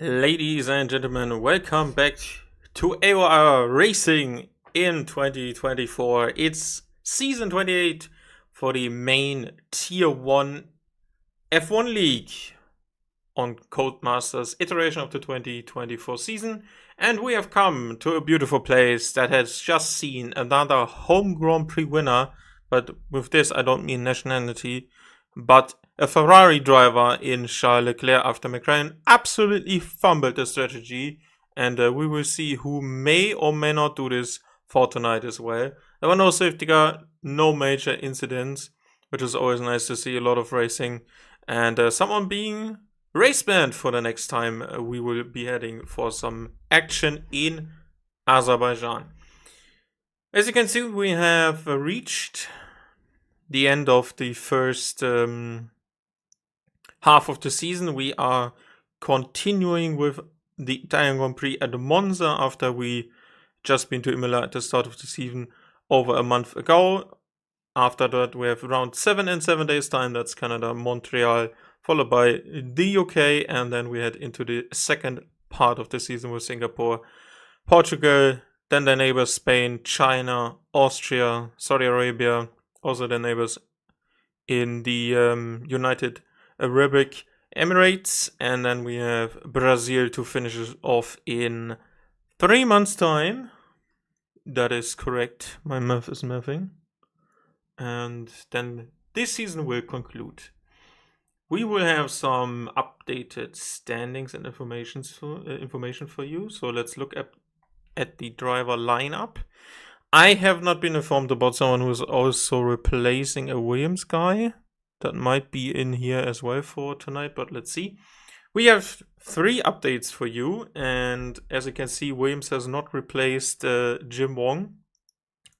Ladies and gentlemen, welcome back to AOR Racing in 2024. It's season 28 for the main Tier 1 F1 League on Codemasters iteration of the 2024 season. And we have come to a beautiful place that has just seen another home Grand Prix winner. But with this, I don't mean nationality, but a Ferrari driver in Charles Leclerc after McLaren absolutely fumbled the strategy, and we will see who may or may not do this for tonight as well. There were no safety car, no major incidents, which is always nice to see. A lot of racing, and someone being race banned for the next time. We will be heading for some action in Azerbaijan. As you can see, we have reached the end of the first half of the season. We are continuing with the Italian Grand Prix at Monza after we just been to Imola at the start of the season over a month ago. After that, we have around 7 and 7 days time. That's Canada, Montreal, followed by the UK, and then we head into the second part of the season with Singapore, Portugal, then the neighbors Spain, China, Austria, Saudi Arabia, also the neighbors in the United Arab Emirates, and then we have Brazil to finish it off in 3 months' time. That is correct. My math is mathing. And then this season will conclude. We will have some updated standings and information for you. So let's look at the driver lineup. I have not been informed about someone who is also replacing a Williams guy. That might be in here as well for tonight, but let's see. We have 3 updates for you, and as you can see, Williams has not replaced Jim Wong,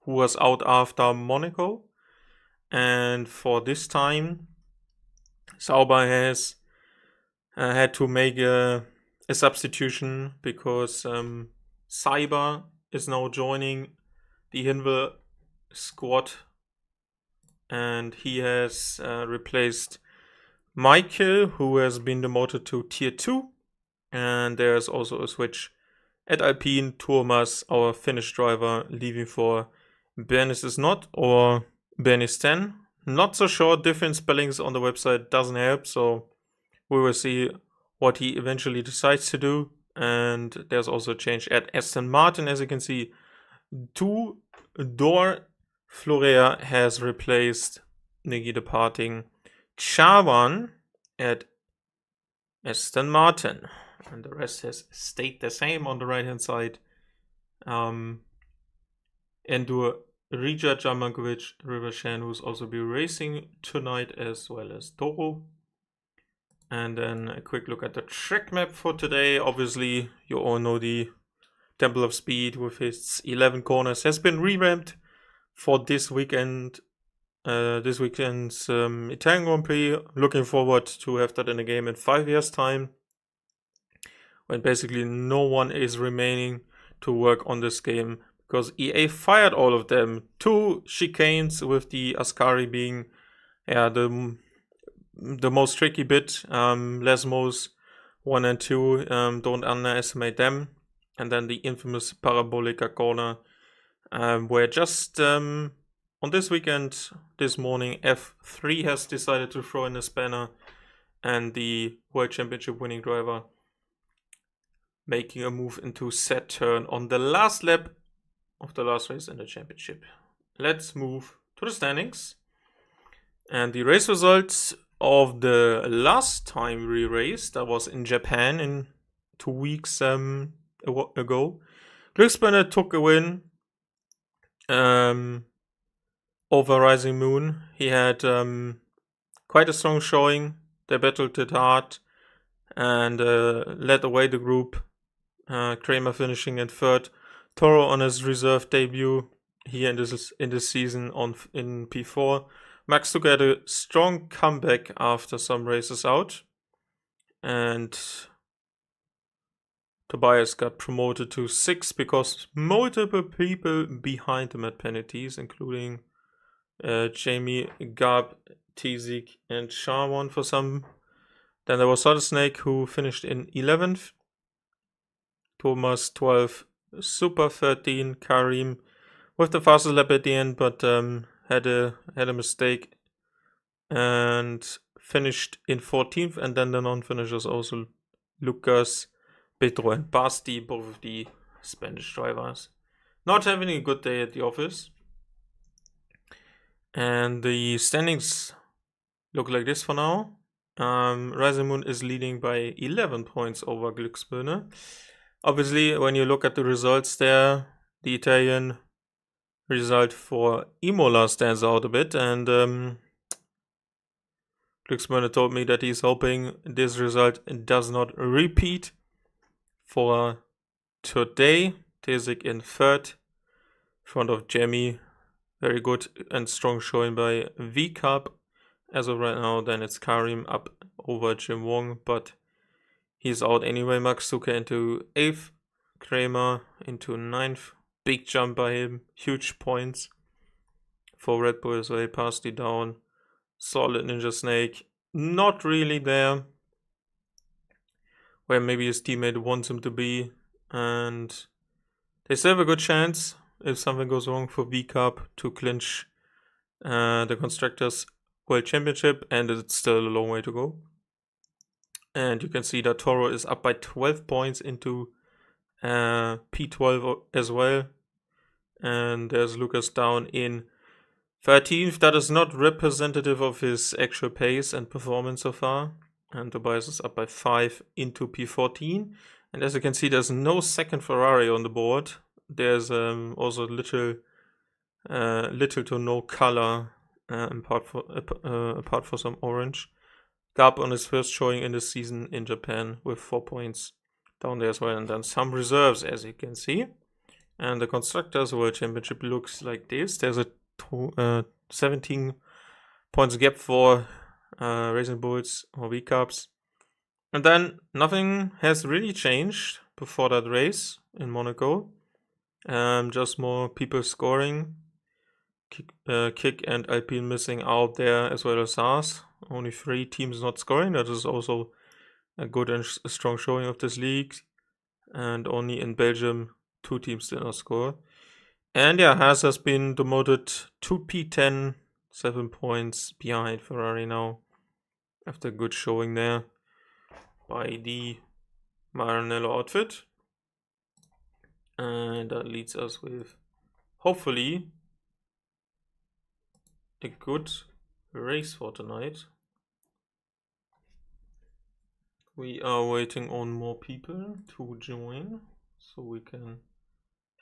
who was out after Monaco. And for this time, Sauber has had to make a substitution because Cyber is now joining the Hinwil squad, and he has replaced Michael, who has been demoted to Tier 2, and there's also a switch at Alpine. Thomas, our Finnish driver, leaving for Bernis is not, or Bernistan. Not so sure, different spellings on the website doesn't help, so we will see what he eventually decides to do. And there's also a change at Aston Martin, as you can see. Dor Florea has replaced Niggy departing Chavan at Aston Martin, and the rest has stayed the same on the right hand side. Endur Rija Jamankovic, Rivershan, who's also be racing tonight, as well as Toro. And then a quick look at the track map for today. Obviously, you all know the Temple of Speed with its 11 corners has been revamped for this weekend. This weekend's Italian Grand Prix. Looking forward to have that in the game in 5 years' time, when basically no one is remaining to work on this game because EA fired all of them. 2 chicanes, with the Ascari being the most tricky bit. Lesmos 1 and 2, don't underestimate them. And then the infamous Parabolica corner, where just on this weekend, this morning, F3 has decided to throw in a spanner, and the World Championship winning driver making a move into set turn on the last lap of the last race in the championship. Let's move to the standings. And the race results of the last time we raced, that was in Japan in 2 weeks ago. Glücksbrenner took a win over Rising Moon. He had quite a strong showing. They battled it hard and led away the group. Kramer finishing in 3rd. Toro on his reserve debut here in this season in P4. Max took a strong comeback after some races out, and Tobias got promoted to 6 because multiple people behind him had penalties, including Jamie, Gab, Tizik, and Sharwan for some. Then there was Solid Snake, who finished in 11th. Thomas 12, Super 13, Karim with the fastest lap at the end, but had a mistake and finished in 14th. And then the non-finishers also Lucas, Pedro, and Basti, both of the Spanish drivers, not having a good day at the office. And the standings look like this for now. Rising Moon is leading by 11 points over Glücksbirne. Obviously, when you look at the results there, the Italian result for Imola stands out a bit, and Glücksbirne told me that he's hoping this result does not repeat for today. Tesik in third, in front of Jamie. Very good and strong showing by V-Cup. As of right now, then it's Karim up over Jim Wong, but he's out anyway. Max Suka into 8th, Kramer into 9th. Big jump by him, huge points for Red Bull as well. He passed it down. Solid Ninja Snake, not really there where maybe his teammate wants him to be, and they still have a good chance if something goes wrong for V-Cup to clinch the Constructors World Championship, and it's still a long way to go. And you can see that Toro is up by 12 points into P12 as well. And there's Lucas down in 13th. That is not representative of his actual pace and performance so far. And Tobias is up by 5 into P14. And as you can see, there's no second Ferrari on the board. There's also little to no color apart for some orange. Gab on his first showing in the season in Japan with 4 points down there as well. And then some reserves, as you can see. And the Constructors World Championship looks like this. There's a 17 points gap for Racing Bulls or V-Cups. And then nothing has really changed before that race in Monaco. Just more people scoring. Kick and Alpine missing out there, as well as Haas. Only 3 teams not scoring. That is also a good and strong showing of this league. And only in Belgium 2 teams did not score. And yeah, Haas has been demoted to P10, 7 points behind Ferrari now, after a good showing there by the Maranello outfit. And that leads us with, hopefully, a good race for tonight. We are waiting on more people to join, so we can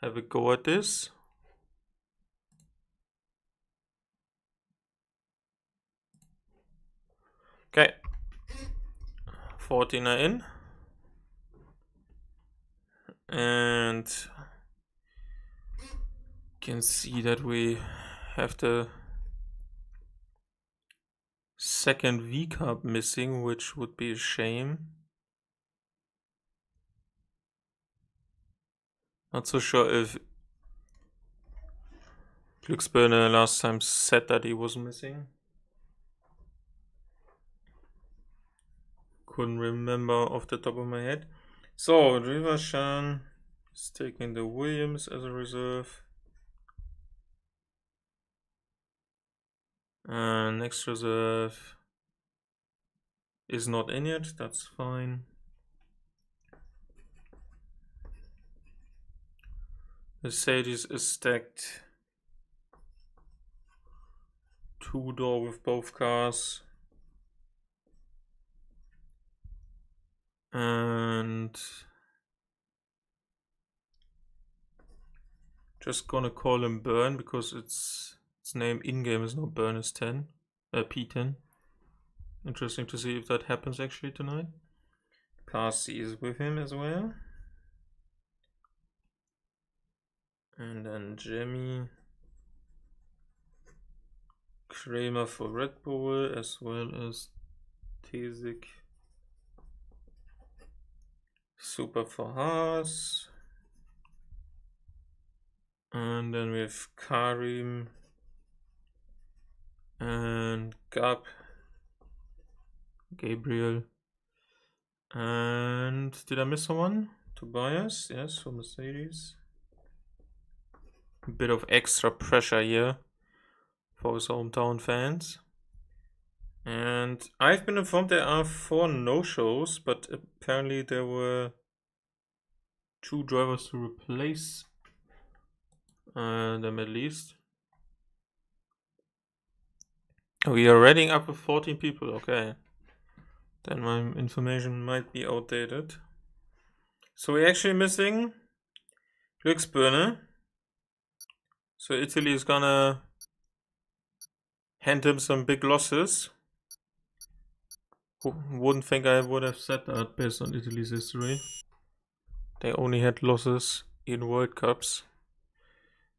have a go at this. Okay, 14 are in, and you can see that we have the second V-Cup missing, which would be a shame. Not so sure if Glücksbirne last time said that he was missing. Couldn't remember off the top of my head. So Rivashan is taking the Williams as a reserve. Next reserve is not in yet, that's fine. Mercedes is stacked 2-door with both cars. And just gonna call him Burn because its name in-game is not Burn, is P10. Interesting to see if that happens actually tonight. Parsi is with him as well. And then Jimmy. Kramer for Red Bull as well as Tesik. Super for Haas. And then we have Karim and Gabriel. And did I miss someone? Tobias, yes, for Mercedes. A bit of extra pressure here for his hometown fans. And I've been informed there are 4 no-shows, but apparently there were 2 drivers to replace them at least. We are rating up with 14 people, okay. Then my information might be outdated. So we're actually missing Glücksbirne. So Italy is gonna hand him some big losses. Wouldn't think I would have said that based on Italy's history. They only had losses in World Cups.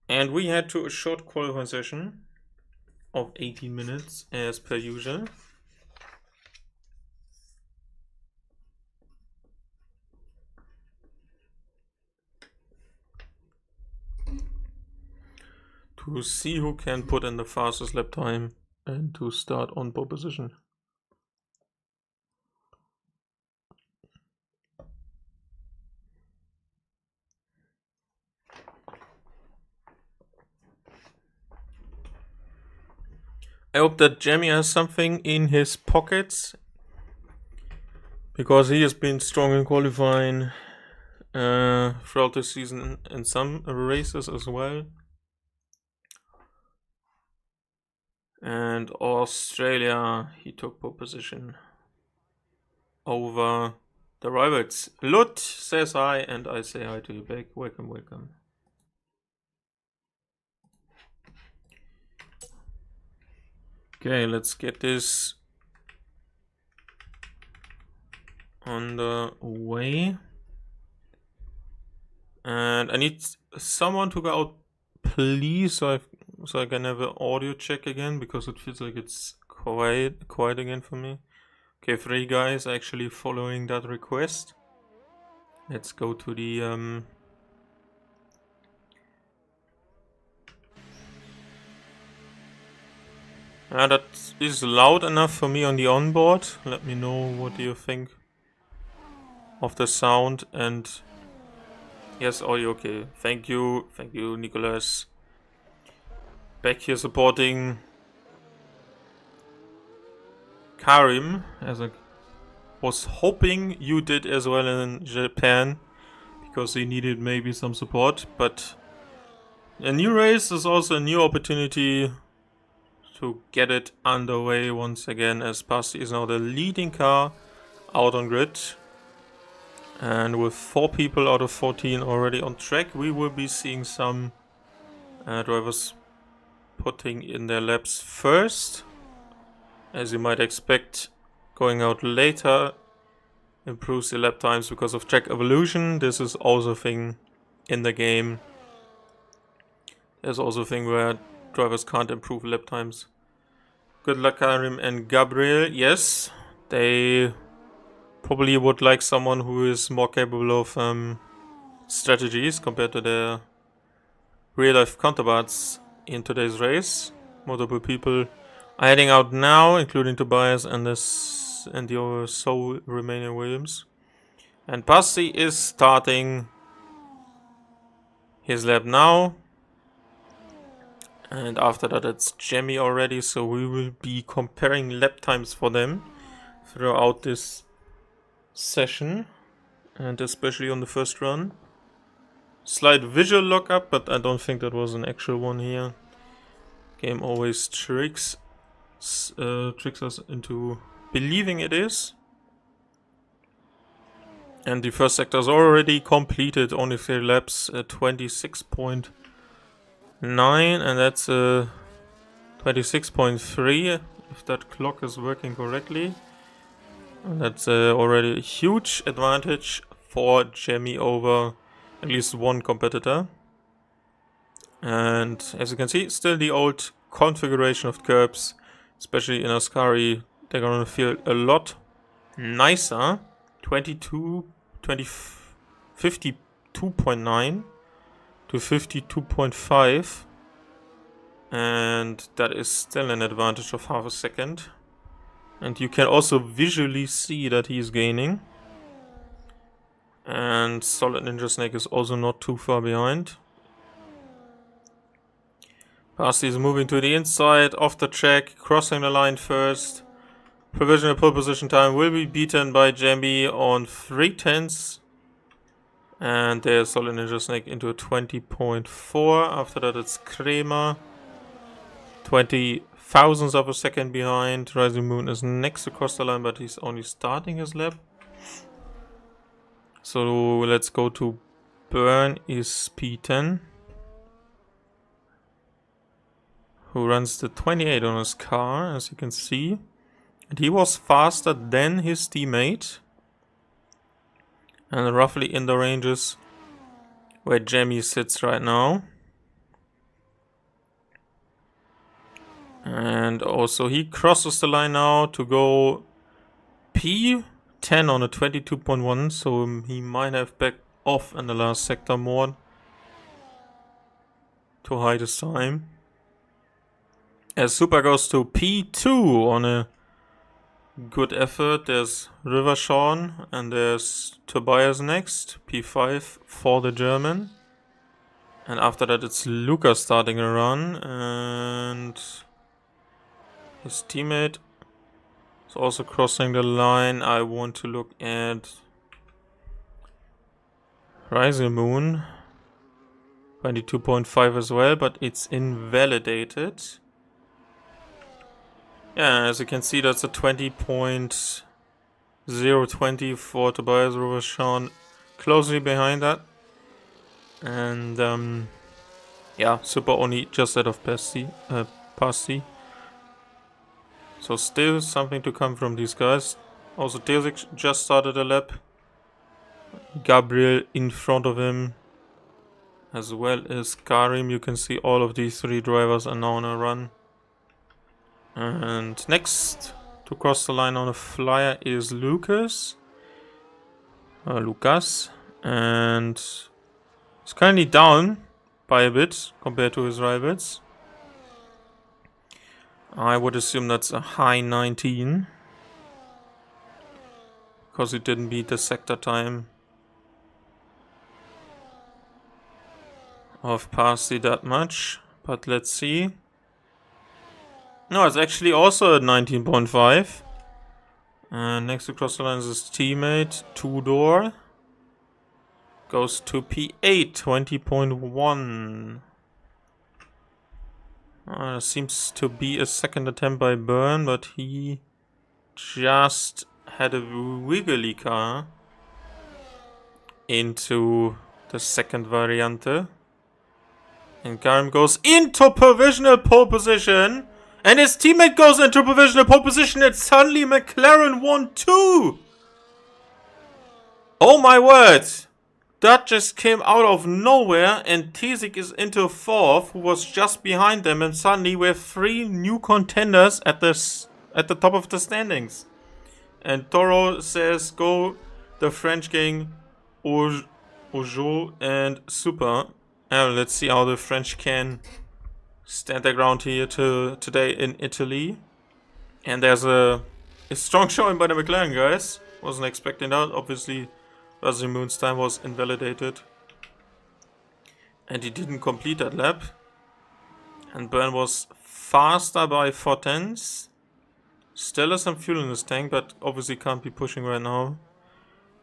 And we had to a short qualifying session of 18 minutes as per usual. To see who can put in the fastest lap time and to start on pole position. I hope that Jamie has something in his pockets, because he has been strong in qualifying throughout the season in some races as well. And Australia, he took pole position over the rivals. Lut says hi, and I say hi to you back. Welcome, welcome. Okay, let's get this on the way. And I need someone to go out, please, so I can have an audio check again, because it feels like it's quiet again for me. Okay, 3 guys actually following that request. Let's go to the that is loud enough for me on the onboard. Let me know what do you think of the sound. And yes, audio okay. Thank you, Nicholas. Back here supporting Karim, as I was hoping you did as well in Japan, because he needed maybe some support. But a new race is also a new opportunity to get it underway once again, as Basti is now the leading car out on grid. And with 4 people out of 14 already on track, we will be seeing some drivers putting in their laps first. As you might expect, going out later improves the lap times because of track evolution. This is also a thing in the game. There's also a thing where drivers can't improve lap times. Good luck, Karim and Gabriel. Yes, they probably would like someone who is more capable of strategies compared to their real-life counterparts in today's race. Multiple people are heading out now, including Tobias and the sole remaining Williams. And Basti is starting his lap now. And after that it's Jamie already, so we will be comparing lap times for them throughout this session, and especially on the first run. Slight visual lockup, but I don't think that was an actual one here. Game always tricks us into believing it is. And the first sector is already completed, only 3 laps, 26.9, and that's 26.3 if that clock is working correctly. And that's already a huge advantage for Jamie over at least one competitor. And as you can see, still the old configuration of curbs, especially in Ascari, they're gonna feel a lot nicer. 52.9 to 52.5, and that is still an advantage of half a second. And you can also visually see that he's gaining. And Solid Ninja Snake is also not too far behind. Pasti is moving to the inside, off the track, crossing the line first. Provisional pole position time will be beaten by Jambi on 3/10. And there's Solid Ninja Snake into a 20.4. After that it's Kremer. 20 thousandths of a second behind. Rising Moon is next across the line, but he's only starting his lap. So let's go to Burn is P10, who runs the 28 on his car, as you can see. And he was faster than his teammate. And roughly in the ranges where Jamie sits right now. And also he crosses the line now to go P10 on a 22.1, so he might have backed off in the last sector more to hide his time. As Super goes to P2 on a good effort. There's River Sean and there's Tobias next, P5 for the German. And after that it's Lucas starting a run, and his teammate is also crossing the line. I want to look at Rising Moon, 22.5 as well, but it's invalidated. Yeah, as you can see, that's a 20.020 for Tobias Robertson, closely behind that. And yeah, Super only just out of Pasti. So still something to come from these guys. Also Tezik just started a lap. Gabriel in front of him, as well as Karim. You can see all of these three drivers are now on a run. And next to cross the line on a flyer is Lucas. And he's currently down by a bit compared to his rivals. I would assume that's a high 19. Because he didn't beat the sector time of Pasti that much. But let's see. No, it's actually also at 19.5. And next to cross the line is his teammate, Tudor. Goes to P8, 20.1. Seems to be a second attempt by Byrne, but he just had a wiggly car into the second variante. And Karim goes into provisional pole position. And his teammate goes into provisional pole position, and suddenly McLaren won too! Oh my word! That just came out of nowhere, and Tezik is into fourth, who was just behind them, and suddenly we have three new contenders at the top of the standings. And Toro says, go the French gang, Ojo and Super. Let's see how the French can stand their ground here today in Italy. And there's a strong showing by the McLaren guys. Wasn't expecting that. Obviously, Rising Moon's time was invalidated. And he didn't complete that lap. And Byrne was faster by 4/10. Still has some fuel in his tank, but obviously can't be pushing right now.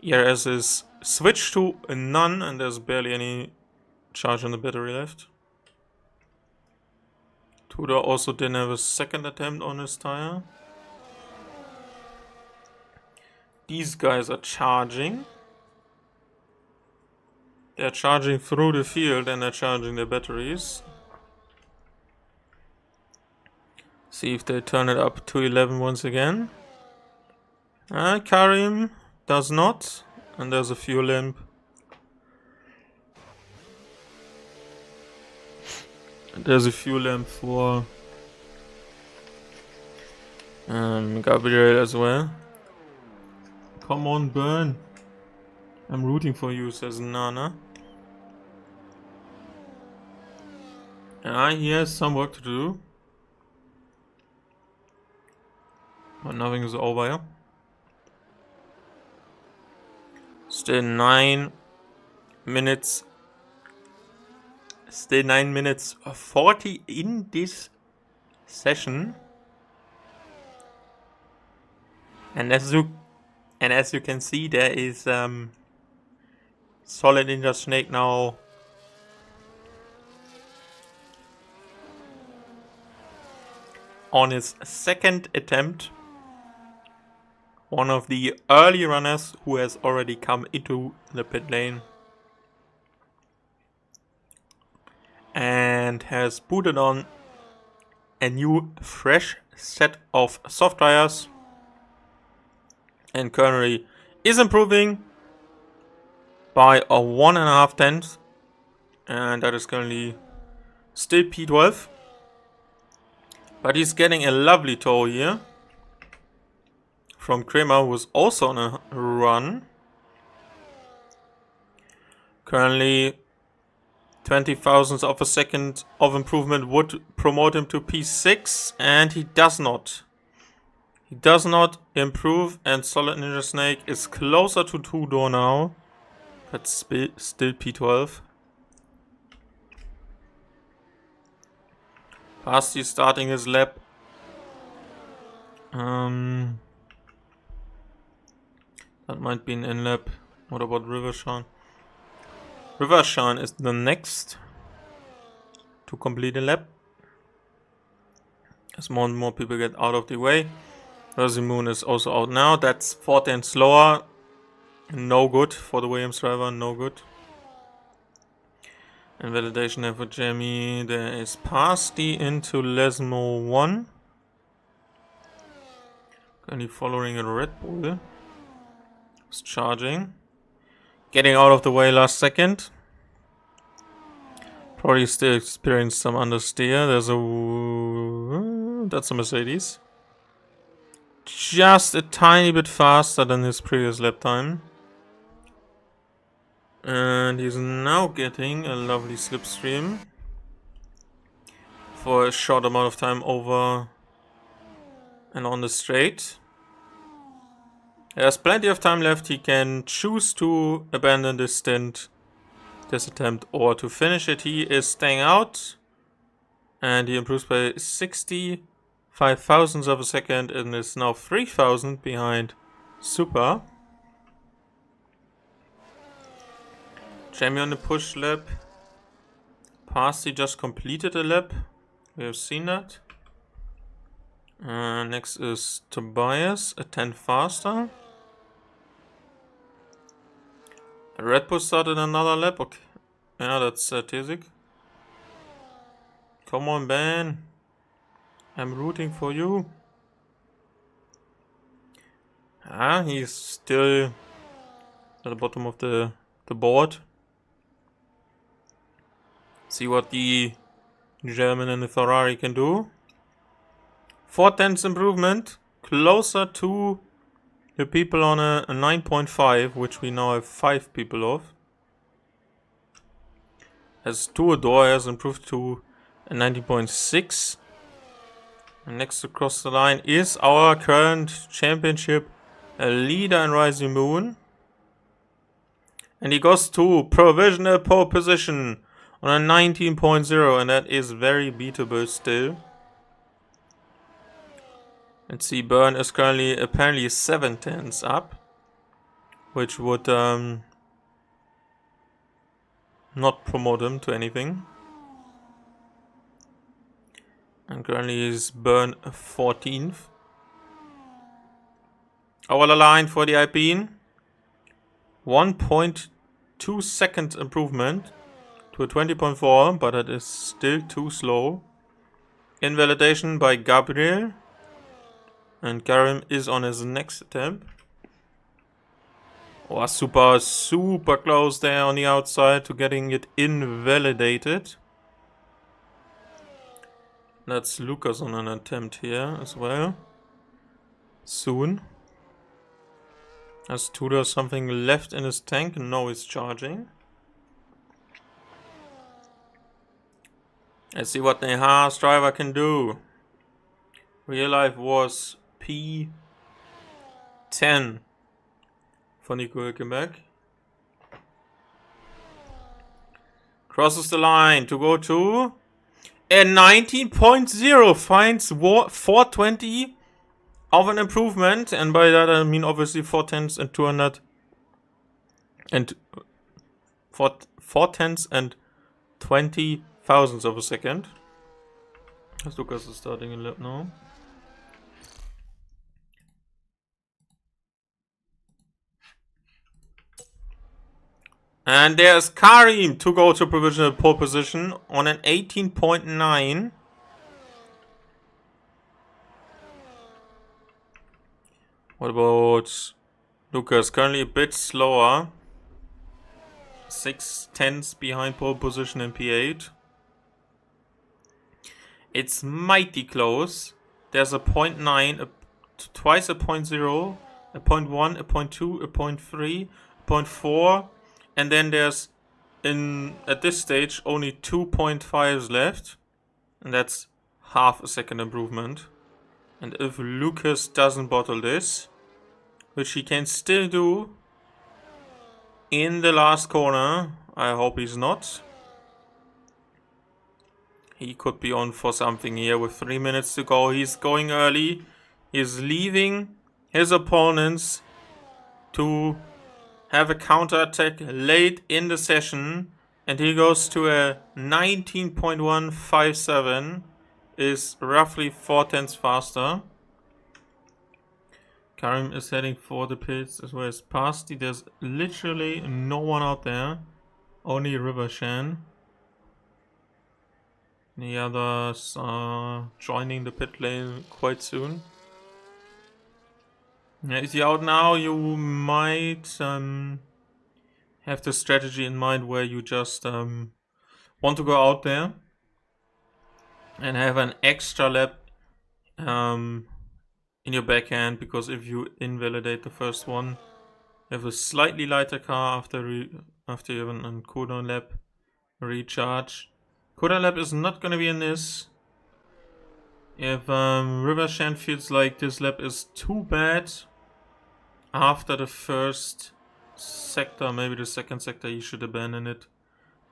ERS is switched to none, and there's barely any charge on the battery left. Tudor also didn't have a second attempt on his tire. These guys are charging. They're charging through the field and they're charging their batteries. See if they turn it up to 11 once again. Karim does not. And there's a fuel lamp. There's a fuel lamp for Gabriel as well. Come on, Byrne. I'm rooting for you, says Nana. He has some work to do. But nothing is over here. It's Still 9 minutes. Still 9 minutes 40 in this session. And as you can see, there is Solid Ninja Snake now on his second attempt. One of the early runners who has already come into the pit lane and has booted on a new fresh set of soft tires and currently is improving by a 1.5 tenths, and that is currently still P12, but he's getting a lovely tow here from Kramer, who is also on a run. Currently 20 thousandths of a second of improvement would promote him to P6, and he does not. He does not improve, and Solid Ninja Snake is closer to 2-door now, but still P12. Basti starting his lap. That might be an in-lap. What about Rivershan? Rivershan is the next to complete a lap, as more and more people get out of the way. Moon is also out now. That's 4 tenths slower. No good for the Williams driver. No good. And validation there for Jamie. There is Pasti into Lesmo 1. Currently following a Red Bull. It's charging. Getting out of the way last second. Probably still experienced some understeer. That's a Mercedes. Just a tiny bit faster than his previous lap time. And he's now getting a lovely slipstream for a short amount of time over and on the straight. There's plenty of time left. He can choose to abandon this stint, this attempt, or to finish it. He is staying out, and he improves by 65 thousandths of a second and is now 3,000 behind Super. Jamie on the push lap. Pasti just completed a lap. We have seen that. Next is Tobias, a 10 faster. Red Bull started another lap. Okay. Yeah, that's Tizik. Come on, Ben. I'm rooting for you. He's still at the bottom of the board. See what the German and the Ferrari can do. 4 tenths improvement. Closer to the people on a 9.5, which we now have 5 people of. As Tuador has improved to a 90.6. And next across the line is our current championship leader in Rising Moon. And he goes to provisional pole position on a 19.0, and that is very beatable still. Let's see, Burn is currently apparently 7 tenths up, which would not promote him to anything. And currently is Burn 14th. Our line for the Alpine. 1.2 seconds improvement to a 20.4, but it is still too slow. Invalidation by Gabriel. And Karim is on his next attempt. Oh, super close there on the outside to getting it invalidated. That's Lucas on an attempt here as well. Soon. Has Tudor something left in his tank? No, he's charging. Let's see what the Haas driver can do. Real life was P10 for Nico Hülkenberg. Crosses the line to go to a 19.0. Finds 420 of an improvement. And by that I mean obviously 4 tenths and 200 and 4 tenths and 20 thousandths of a second. As Lucas is starting a lap now. And there's Karim to go to provisional pole position on an 18.9. What about Lucas? Currently a bit slower. 6 tenths behind pole position in P8. It's mighty close. There's a 0.9, twice a 0.0, a 0.1, a 0.2, a 0.3, a 0.4. And then there's, at this stage, only 2.5s left. And that's half a second improvement. And if Lucas doesn't bottle this, which he can still do in the last corner, I hope he's not. He could be on for something here with 3 minutes to go. He's going early. He's leaving his opponents to have a counter-attack late in the session. And he goes to a 19.157. Is roughly 4 tenths faster. Karim is heading for the pits as well as Pasti. There's literally no one out there. Only Rivershan. The others are joining the pit lane quite soon. Is he out now? You might have the strategy in mind where you just want to go out there and have an extra lap in your backhand, because if you invalidate the first one, you have a slightly lighter car after you have a cooldown lap recharge. Cooldown lap is not going to be in this. If Rivershan feels like this lap is too bad after the first sector, maybe the second sector, you should abandon it.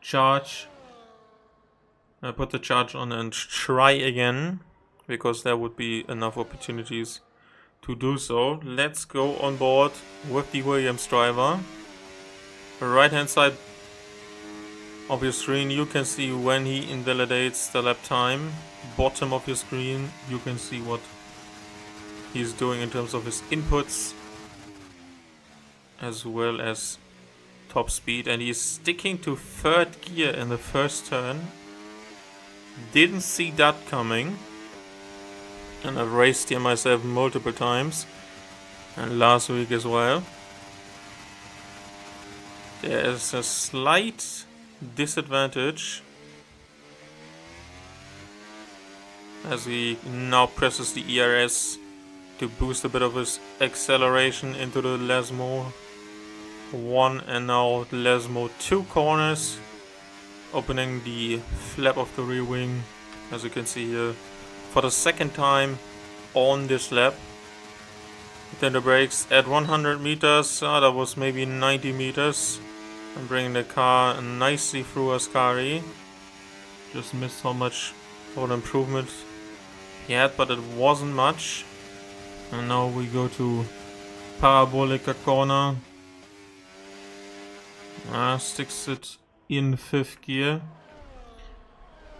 Charge. Put the charge on and try again, because there would be enough opportunities to do so. Let's go on board with the Williams driver. Right hand side of your screen you can see when he invalidates the lap time. Bottom of your screen you can see what he's doing in terms of his inputs as well as top speed, and he's sticking to third gear in the first turn. Didn't see that coming, and I've raced here myself multiple times and last week as well. There is a slight disadvantage as he now presses the ERS to boost a bit of his acceleration into the Lesmo 1 and now the Lesmo 2 corners, opening the flap of the rear wing, as you can see here, for the second time on this lap. Then the brakes at 100 meters, that was maybe 90 meters. I'm bringing the car nicely through Ascari. Just missed how much of an improvement he had, but it wasn't much. And now we go to Parabolica corner. Sticks it in 5th gear.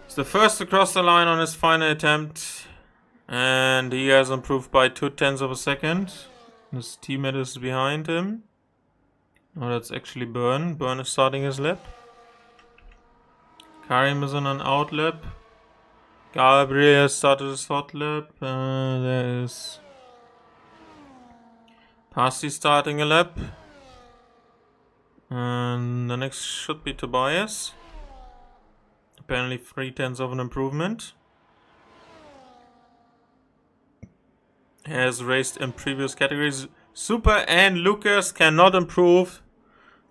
He's the first to cross the line on his final attempt, and he has improved by 2 tenths of a second. His teammate is behind him. Oh, that's actually Byrne. Byrne is starting his lap. Karim is on an out lap. Gabriel has started his hot lap. There is Pasti starting a lap. And the next should be Tobias. Apparently 3 tenths of an improvement. Has raced in previous categories. Super and Lucas cannot improve.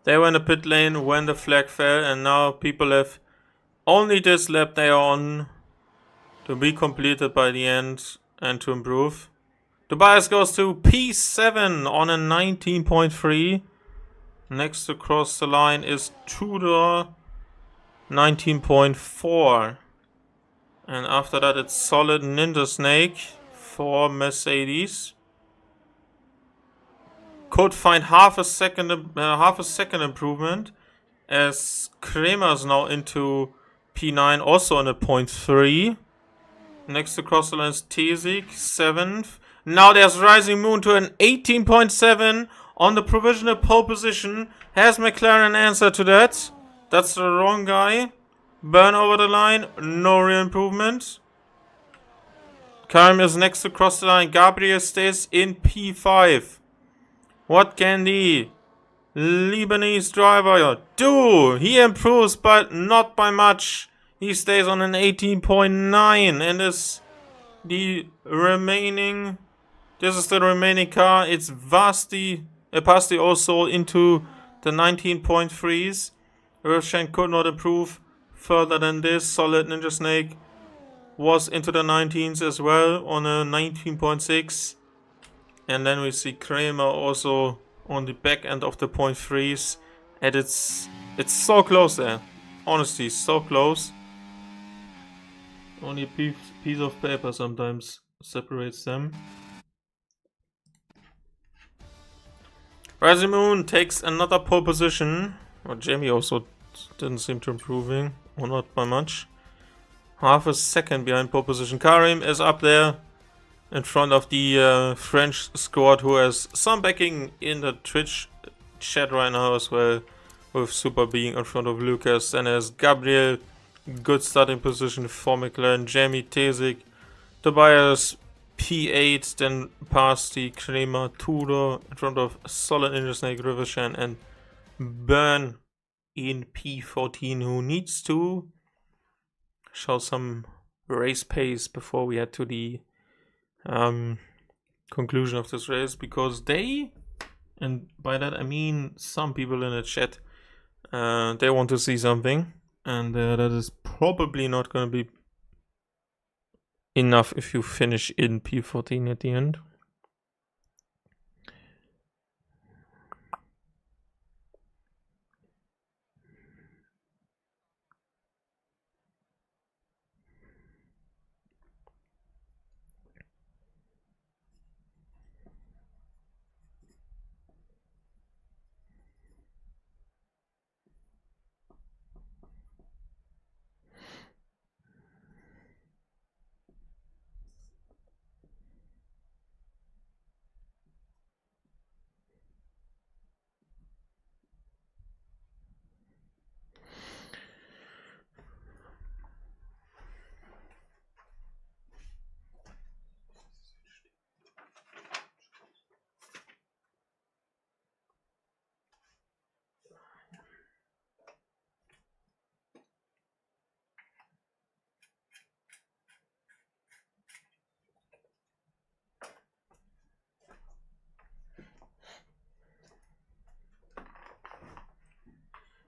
They were in the pit lane when the flag fell, and now people have only this lap they are on to be completed by the end and to improve. Tobias goes to P7 on a 19.3. Next to cross the line is Tudor 19.4. And after that, it's solid Ninja Snake for Mercedes. Could find half a second improvement, as Kramer's now into P9, also on a 0.3. Next to cross the line is Tesik, 7th. Now there's Rising Moon to an 18.7 on the provisional pole position. Has McLaren answer to that? That's the wrong guy. Burn over the line, no real improvement. Karim is next to cross the line. Gabriel stays in P5. What can the Lebanese driver do? He improves, but not by much. He stays on an 18.9 and is the remaining. This is the remaining car. It's Pasti also into the 19.3s. Roshan could not improve further than this. Solid Ninja Snake was into the 19s as well on a 19.6. And then we see Kramer also on the back end of the 0.3s. And it's so close there. Honestly, so close. Only a piece of paper sometimes separates them. Rising Moon takes another pole position. Well, Jamie also didn't seem to improving, or not by much. Half a second behind pole position. Karim is up there in front of the French squad, who has some backing in the Twitch chat right now as well, with Super being in front of Lucas. And as Gabriel, good starting position for McLaren. Jamie, Tesik, Tobias P8, then past the Kramer, Tudor in front of Solid Ninja Snake, Rivershan, and Burn in P14, who needs to show some race pace before we head to the conclusion of this race, because they, and by that I mean some people in the chat, they want to see something, and that is probably not going to be enough if you finish in P14 at the end.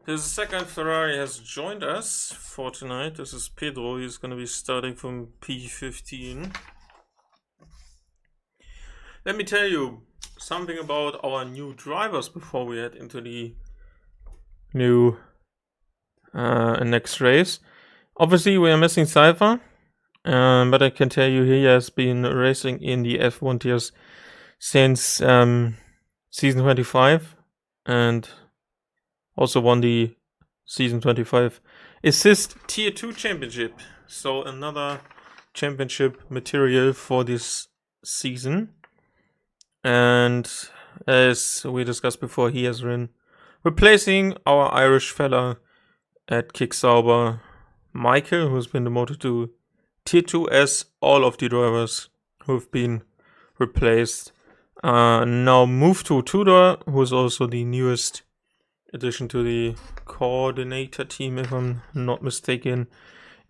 The second Ferrari has joined us for tonight. This is Pedro. He's going to be starting from P15. Let me tell you something about our new drivers before we head into the new next race. Obviously, we are missing Cypher, but I can tell you he has been racing in the F1 tiers since season 25, and also won the season 25 assist tier 2 championship. So another championship material for this season. And as we discussed before, he has been replacing our Irish fella at Kicksauber, Michael, who's been demoted to tier 2, as all of the drivers who've been replaced now move to Tudor, who's also the newest addition to the coordinator team, if I'm not mistaken.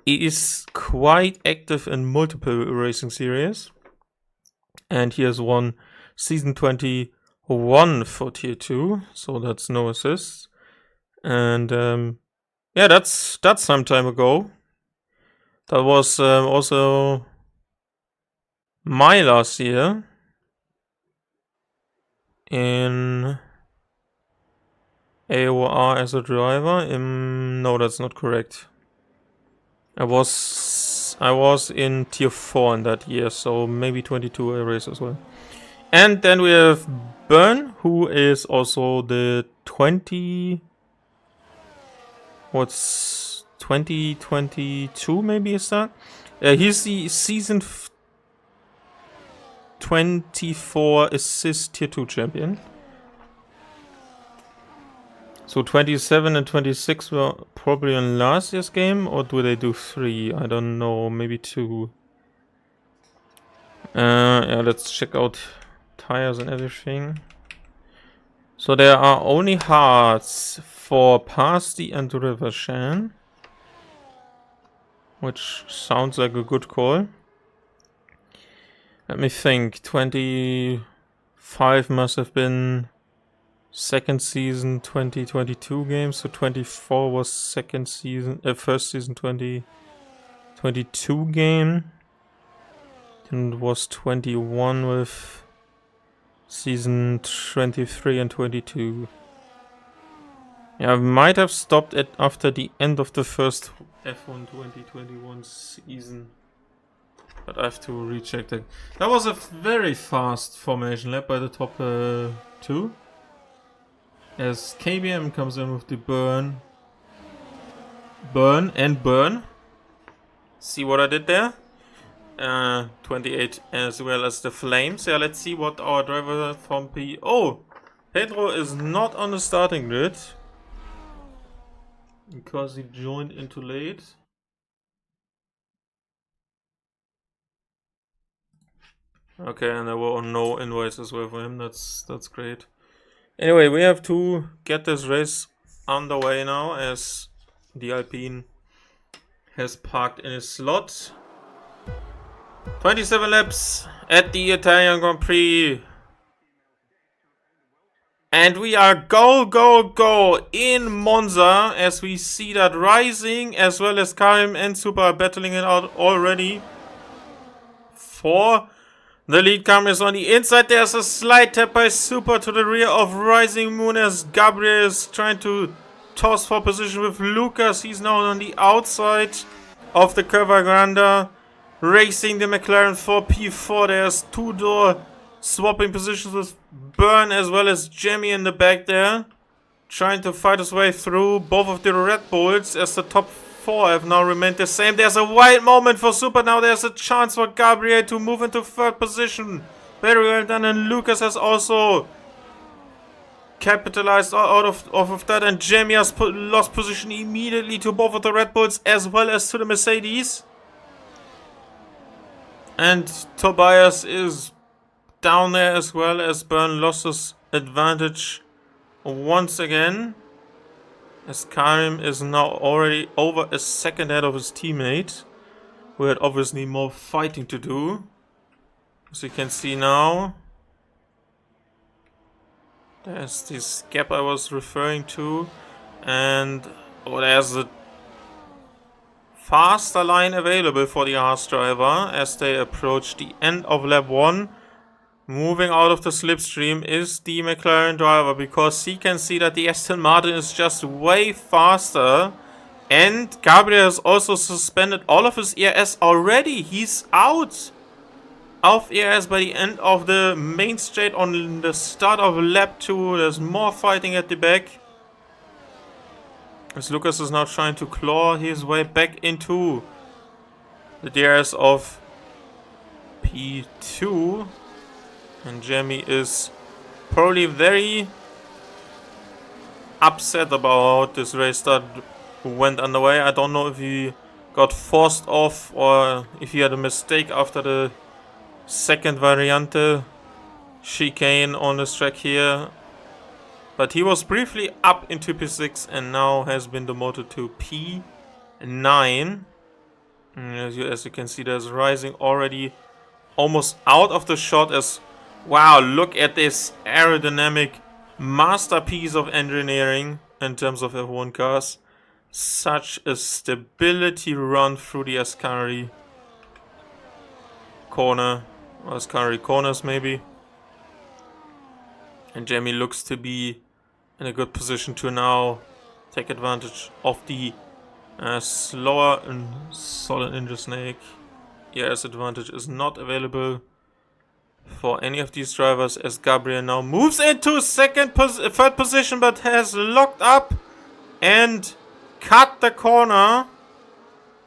He is quite active in multiple racing series, and he has won season 21 for tier 2, so that's no assists. And yeah, that's some time ago. That was also my last year in AOR as a driver? No, that's not correct. I was in tier 4 in that year, so maybe 22 a race as well. And then we have Byrne, who is also the 2022 maybe is that? He's the season 24 assist tier 2 champion. So 27 and 26 were probably in last year's game, or do they do 3? I don't know, maybe 2. Yeah, let's check out tires and everything. So there are only hearts for Pasty and Rivershan, which sounds like a good call. Let me think. 25 must have been second season 2022 games, so 24 was second season, first season 2022 game. Then it was 21 with season 23 and 22. Yeah, I might have stopped it after the end of the first F1 2021 season. But I have to recheck that. That was a very fast formation lap by the top 2. As KBM comes in with the Byrne. See what I did there? 28 as well as the Flames. Yeah, let's see what our driver from P... Oh! Pedro is not on the starting grid. Because he joined in too late. Okay, and there were no invites as well for him. That's great. Anyway, we have to get this race underway now, as the Alpine has parked in his slot. 27 laps at the Italian Grand Prix. And we are go in Monza, as we see that Rising as well as Karim and Super are battling it out already. For the lead, Karim is on the inside. There's a slight tap by Super to the rear of Rising Moon, as Gabriel is trying to toss for position with Lucas. He's now on the outside of the Curva Grande, racing the McLaren for P4. There's two-door swapping positions with Byrne as well as Jamie in the back there, trying to fight his way through both of the Red Bulls, as the top 4 have now remained the same. There's a wide moment for Super. Now there's a chance for Gabriel to move into third position. Very well done, and Lucas has also capitalized out of that, and Jamie has lost position immediately to both of the Red Bulls as well as to the Mercedes. And Tobias is down there as well, as Byrne lost his advantage once again, as Karim is now already over a second ahead of his teammate, who had obviously more fighting to do, as you can see now. There's this gap I was referring to, and there's a faster line available for the Haas driver as they approach the end of lap 1. Moving out of the slipstream is the McLaren driver, because he can see that the Aston Martin is just way faster. And Gabriel has also suspended all of his ERS already. He's out of ERS by the end of the main straight on the start of lap 2. There's more fighting at the back, as Lucas is now trying to claw his way back into the DRS of P2. And Jamie is probably very upset about this race that went underway. I don't know if he got forced off or if he had a mistake after the second variante chicane on this track here. But he was briefly up into P6 and now has been demoted to P9. And as you can see, there's Rising already almost out of the shot. As wow, look at this aerodynamic masterpiece of engineering in terms of F1 cars. Such a stability run through the Ascari corner, or Ascari corners maybe. And Jamie looks to be in a good position to now take advantage of the slower and solid Ninja Snake. ERS advantage is not available for any of these drivers, as Gabriel now moves into third position, but has locked up and cut the corner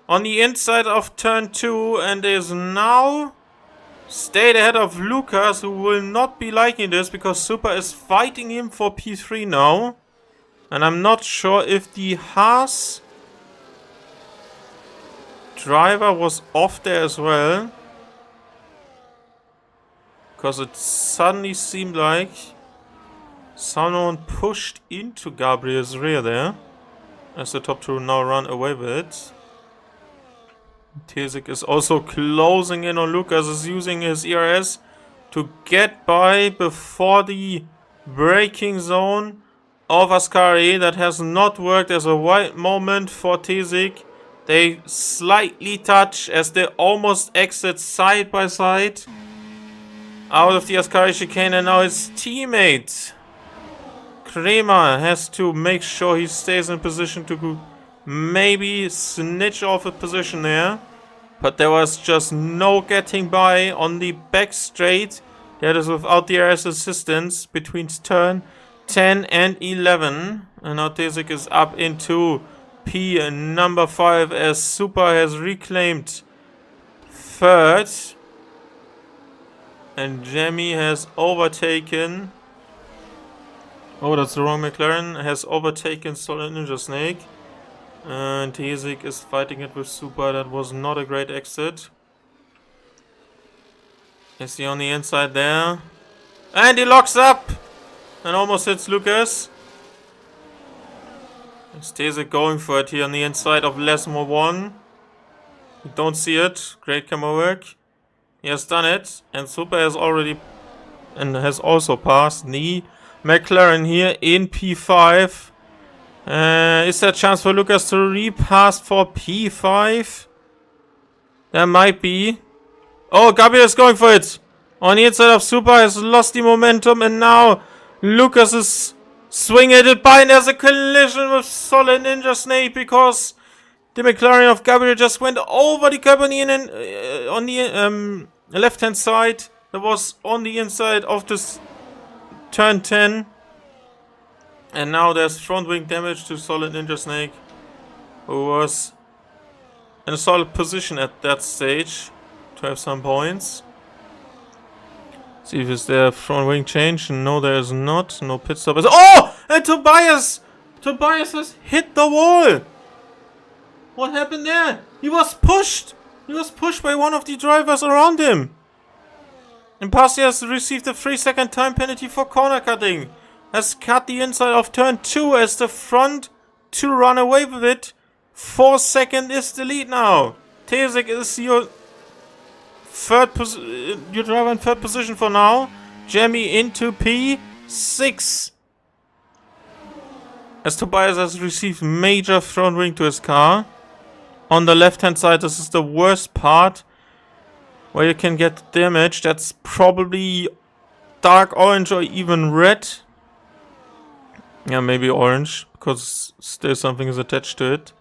on the inside of turn 2 and is now stayed ahead of Lucas, who will not be liking this because Super is fighting him for P3 now. And I'm not sure if the Haas driver was off there as well, because it suddenly seemed like someone pushed into Gabriel's rear there, as the top two now run away with it. Tesik is also closing in on Lucas, is using his ERS to get by before the braking zone of Ascari. That has not worked as a wide moment for Tesik. They slightly touch as they almost exit side by side out of the Ascari chicane, and now his teammate Kremer has to make sure he stays in position to maybe snitch off a position there. But there was just no getting by on the back straight. That is without the RS assistance between turn 10 and 11. And now Tesik is up into P number 5 as Super has reclaimed third. And Jamie has overtaken... Oh, that's the wrong McLaren. Has overtaken Solid Ninja Snake. And Tesik is fighting it with Super. That was not a great exit. Is he on the inside there? And he locks up! And almost hits Lucas. Is Tesik going for it here on the inside of Lesmo 1? You don't see it. Great camera work. He has done it. And Super has already... and has also passed the McLaren here in P5. Is there a chance for Lucas to repass for P5? There might be. Oh, Gabriel is going for it. On the inside of Super, has lost the momentum, and now Lucas is swinging it by, and there's a collision with Solid Ninja Snake because the McLaren of Gabriel just went over the curb on the left-hand side. That was on the inside of this turn 10. And now there's front wing damage to Solid Ninja Snake, who was in a solid position at that stage to have some points. See if is there front wing change. No, there is not. No pit stop. Oh! And Tobias has hit the wall. What happened there? He was pushed. He was pushed by one of the drivers around him. And Pasi has received a 3-second time penalty for corner cutting. Has cut the inside of turn 2 as the front two run away with it. 4 seconds is the lead now. Tesik is your driver in third position for now. Jamie into P6. As Tobias has received major front wing to his car. On the left hand side, this is the worst part where you can get damage. That's probably dark orange or even red. Yeah, maybe orange, because still something is attached to it.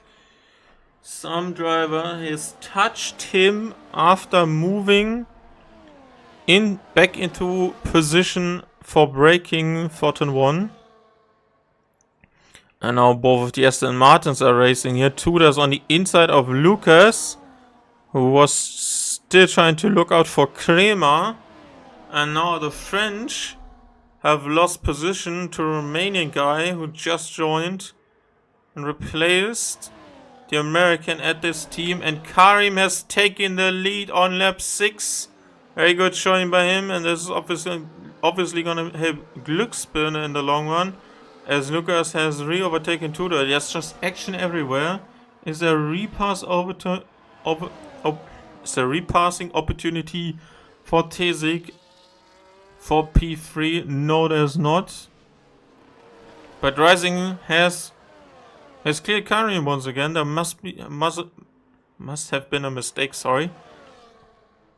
Some driver has touched him after moving back into position for braking for turn 1. And now both of the Aston Martins are racing here. Tudor's on the inside of Lucas, who was still trying to look out for Kremer. And now the French have lost position to a Romanian guy who just joined and replaced the American at this team. And Karim has taken the lead on lap 6. Very good showing by him, and this is obviously going to help Glücksbirne in the long run, as Lucas has re-overtaken Tudor. There's just action everywhere. Is there a repassing opportunity for Tesik for P3? No, there's not. But Rising has cleared Karim once again. There must have been a mistake, sorry.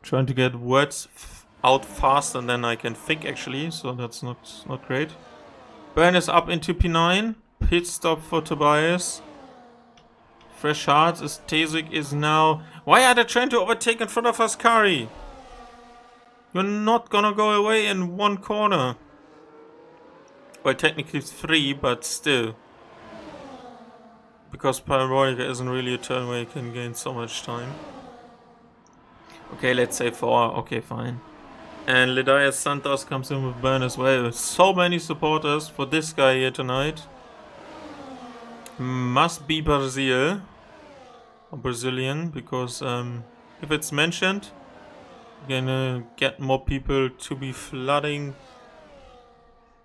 Trying to get words out faster than I can think actually, so that's not great. Byrne is up into P9. Pit stop for Tobias. Fresh hearts as Tesic is now... Why are they trying to overtake in front of Ascari? You're not gonna go away in one corner. Well, technically 3, but still. Because Parabolica isn't really a turn where you can gain so much time. Okay, let's say 4. Okay, fine. And Lidias Santos comes in with Byrne as well. So many supporters for this guy here tonight. Must be Brazil. Or Brazilian, because if it's mentioned, you're gonna get more people to be flooding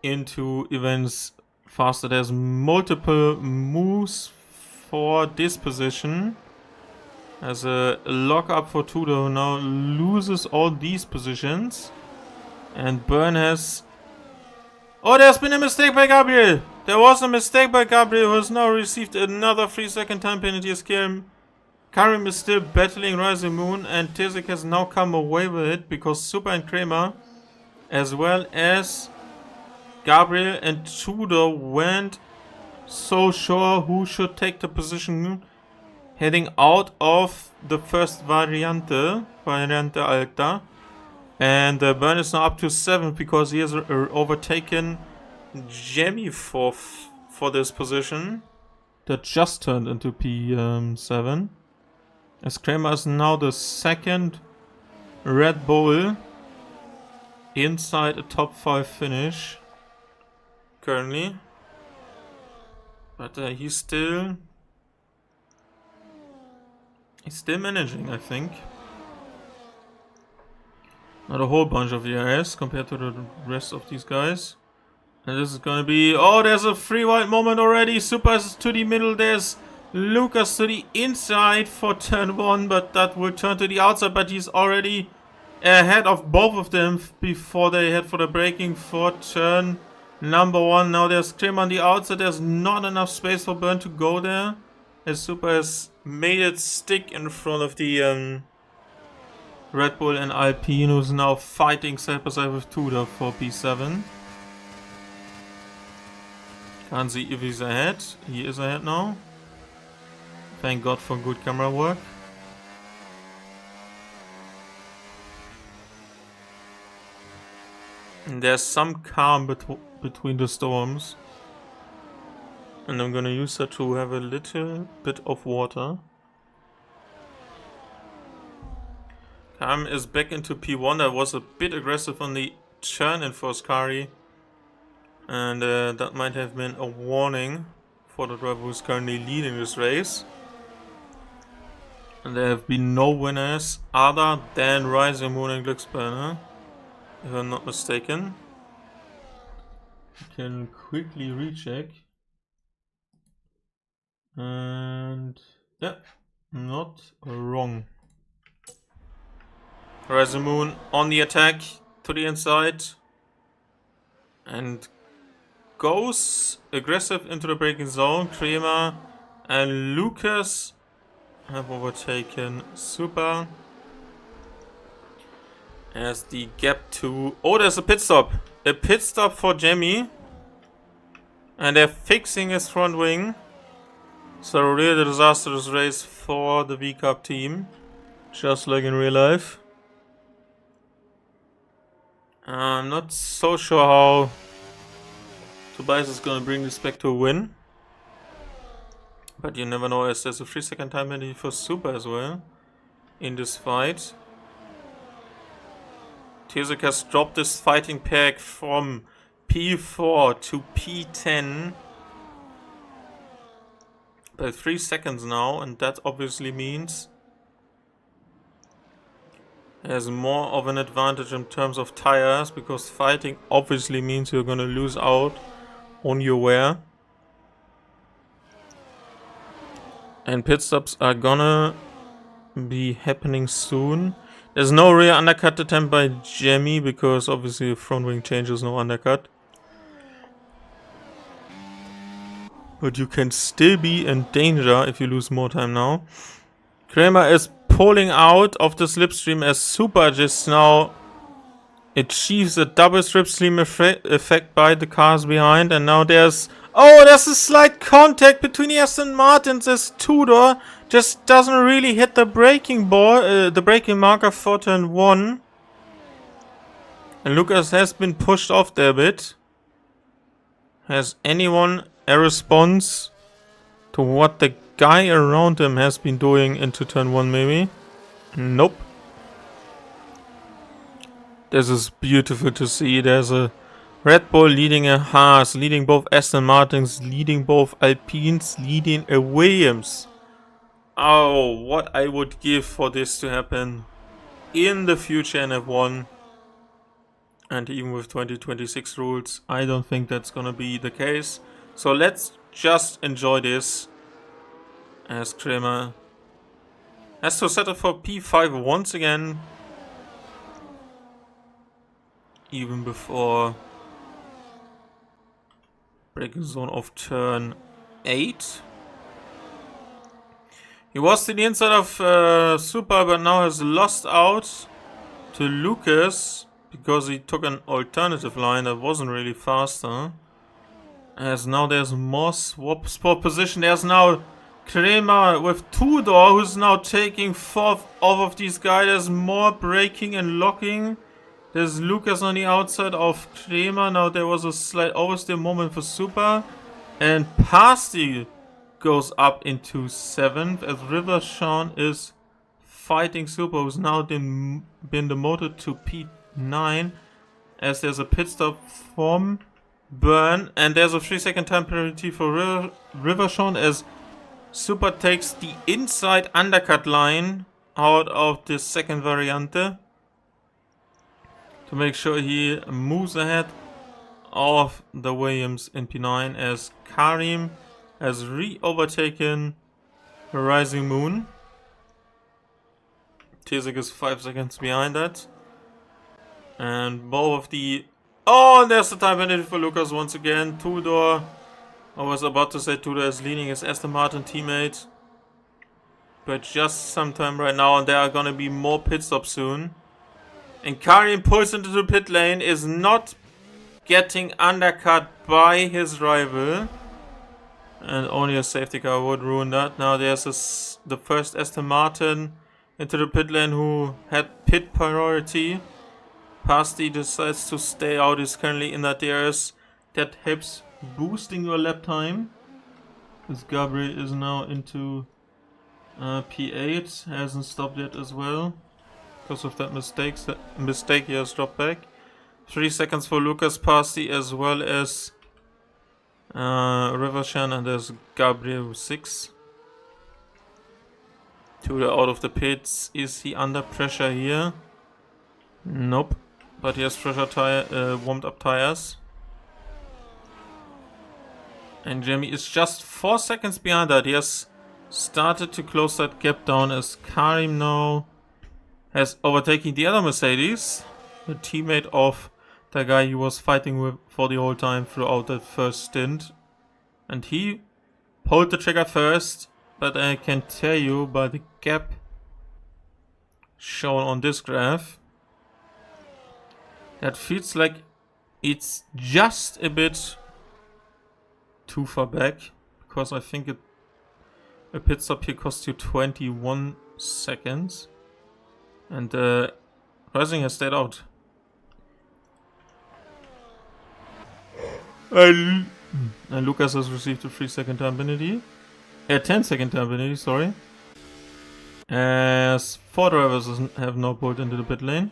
into events faster. There's multiple moves for this position. As a lock-up for Tudor, who now loses all these positions. And Byrne has... Oh, there's been a mistake by Gabriel! There was a mistake by Gabriel, who has now received another 3-second time penalty as Karim is still battling Rising Moon, and Tesic has now come away with it because Super and Kramer, as well as Gabriel and Tudor, went so sure who should take the position heading out of the first Variante Alta. And Byrne is now up to 7 because he has overtaken Jemmy for this position. That just turned into P7. As Kramer is now the second Red Bull inside a top 5 finish currently. But he's still managing, I think. Not a whole bunch of ERS compared to the rest of these guys. And this is gonna be... Oh, there's a free wide moment already. Super is to the middle. There's Lucas to the inside for turn 1, but that will turn to the outside. But he's already ahead of both of them before they head for the braking for turn number 1. Now there's Kramer on the outside. There's not enough space for Byrne to go there, as Super has made it stick in front of the Red Bull and Alpine, who's now fighting side by side with Tudor for P7. Can't see if he's ahead. He is ahead now. Thank God for good camera work. And there's some calm between the storms. And I'm gonna use that to have a little bit of water. Calm is back into P1. That was a bit aggressive on the turn in for Ascari. And that might have been a warning for the driver who's currently leading this race. And there have been no winners other than Rising Moon and Glücksburner, if I'm not mistaken. You can quickly recheck. And yeah, not wrong. Rising Moon on the attack to the inside. And goes aggressive into the braking zone. Kramer and Lucas have overtaken Super. As the gap to... Oh, there's a pit stop. A pit stop for Jemmy. And they're fixing his front wing. So really disastrous race for the V-Cup team. Just like in real life. I'm not so sure how Tobias is going to bring this back to a win. But you never know, as there's a 3-second time penalty for Super as well in this fight. Tesic has dropped this fighting pack from P4 to P10 by 3 seconds now, and that obviously means he has more of an advantage in terms of tires, because fighting obviously means you're going to lose out on your wear. And pit stops are gonna be happening soon. There's no rear undercut attempt by Jemmy, because obviously if front wing changes, no undercut. But you can still be in danger if you lose more time now. Kramer is pulling out of the slipstream as Super just now achieves a double slipstream effect by the cars behind, and now there's a slight contact between the Aston Martins as Tudor just doesn't really hit the braking ball, the braking marker for turn 1. And Lucas has been pushed off there a bit. Has anyone a response to what the guy around him has been doing into turn 1 maybe? Nope. This is beautiful to see. There's a Red Bull leading a Haas, leading both Aston Martins, leading both Alpines, leading a Williams. Oh, what I would give for this to happen in the future in F1. And even with 2026 rules, I don't think that's gonna be the case. So let's just enjoy this. As Kramer has to settle for P5 once again. Even before braking zone of turn 8. He was to the inside of Super, but now has lost out to Lucas because he took an alternative line that wasn't really faster. As now there's more swap spot position. There's now Kramer with Tudor, who's now taking 4th off of these guys. There's more braking and locking. There's Lucas on the outside of Kramer. Now there was a slight oversteer moment for Super. And Pasti goes up into 7th as River Sean is fighting Super, who's now been demoted to P9. As there's a pit stop from Burn. And there's a 3-second time penalty for River Sean as Super takes the inside undercut line out of the second variante to make sure he moves ahead of the Williams in P9 as Karim has re-overtaken the Rising Moon. Tiesik is 5 seconds behind that. And both of the... Oh, and there's the time penalty for Lucas once again. Tudor... I was about to say Tudor is leading his Aston Martin teammate. But just sometime right now, and there are gonna be more pit stops soon. And Karim pulls into the pit lane, is not getting undercut by his rival. And only a safety car would ruin that. Now there's the first Aston Martin into the pit lane who had pit priority. Pasti decides to stay out, is currently in that DRS. That helps boosting your lap time. As Gabriel is now into P8, hasn't stopped yet as well. Because of that mistake he has dropped back. 3 seconds for Lucas Pasti as well as Rivershan, and there's Gabriel 6. Tudor out of the pits. Is he under pressure here? Nope. But he has warmed up tires. And Jamie is just 4 seconds behind that. He has started to close that gap down as Karim now has overtaken the other Mercedes. The teammate of the guy he was fighting with for the whole time throughout that first stint. And he pulled the trigger first. But I can tell you by the gap shown on this graph, that feels like it's just a bit too far back, because I think a pit stop here costs you 21 seconds, and Rising has stayed out. And Lucas has received a 3-second time penalty. 10-second time penalty, sorry. As 4 drivers have now pulled into the pit lane.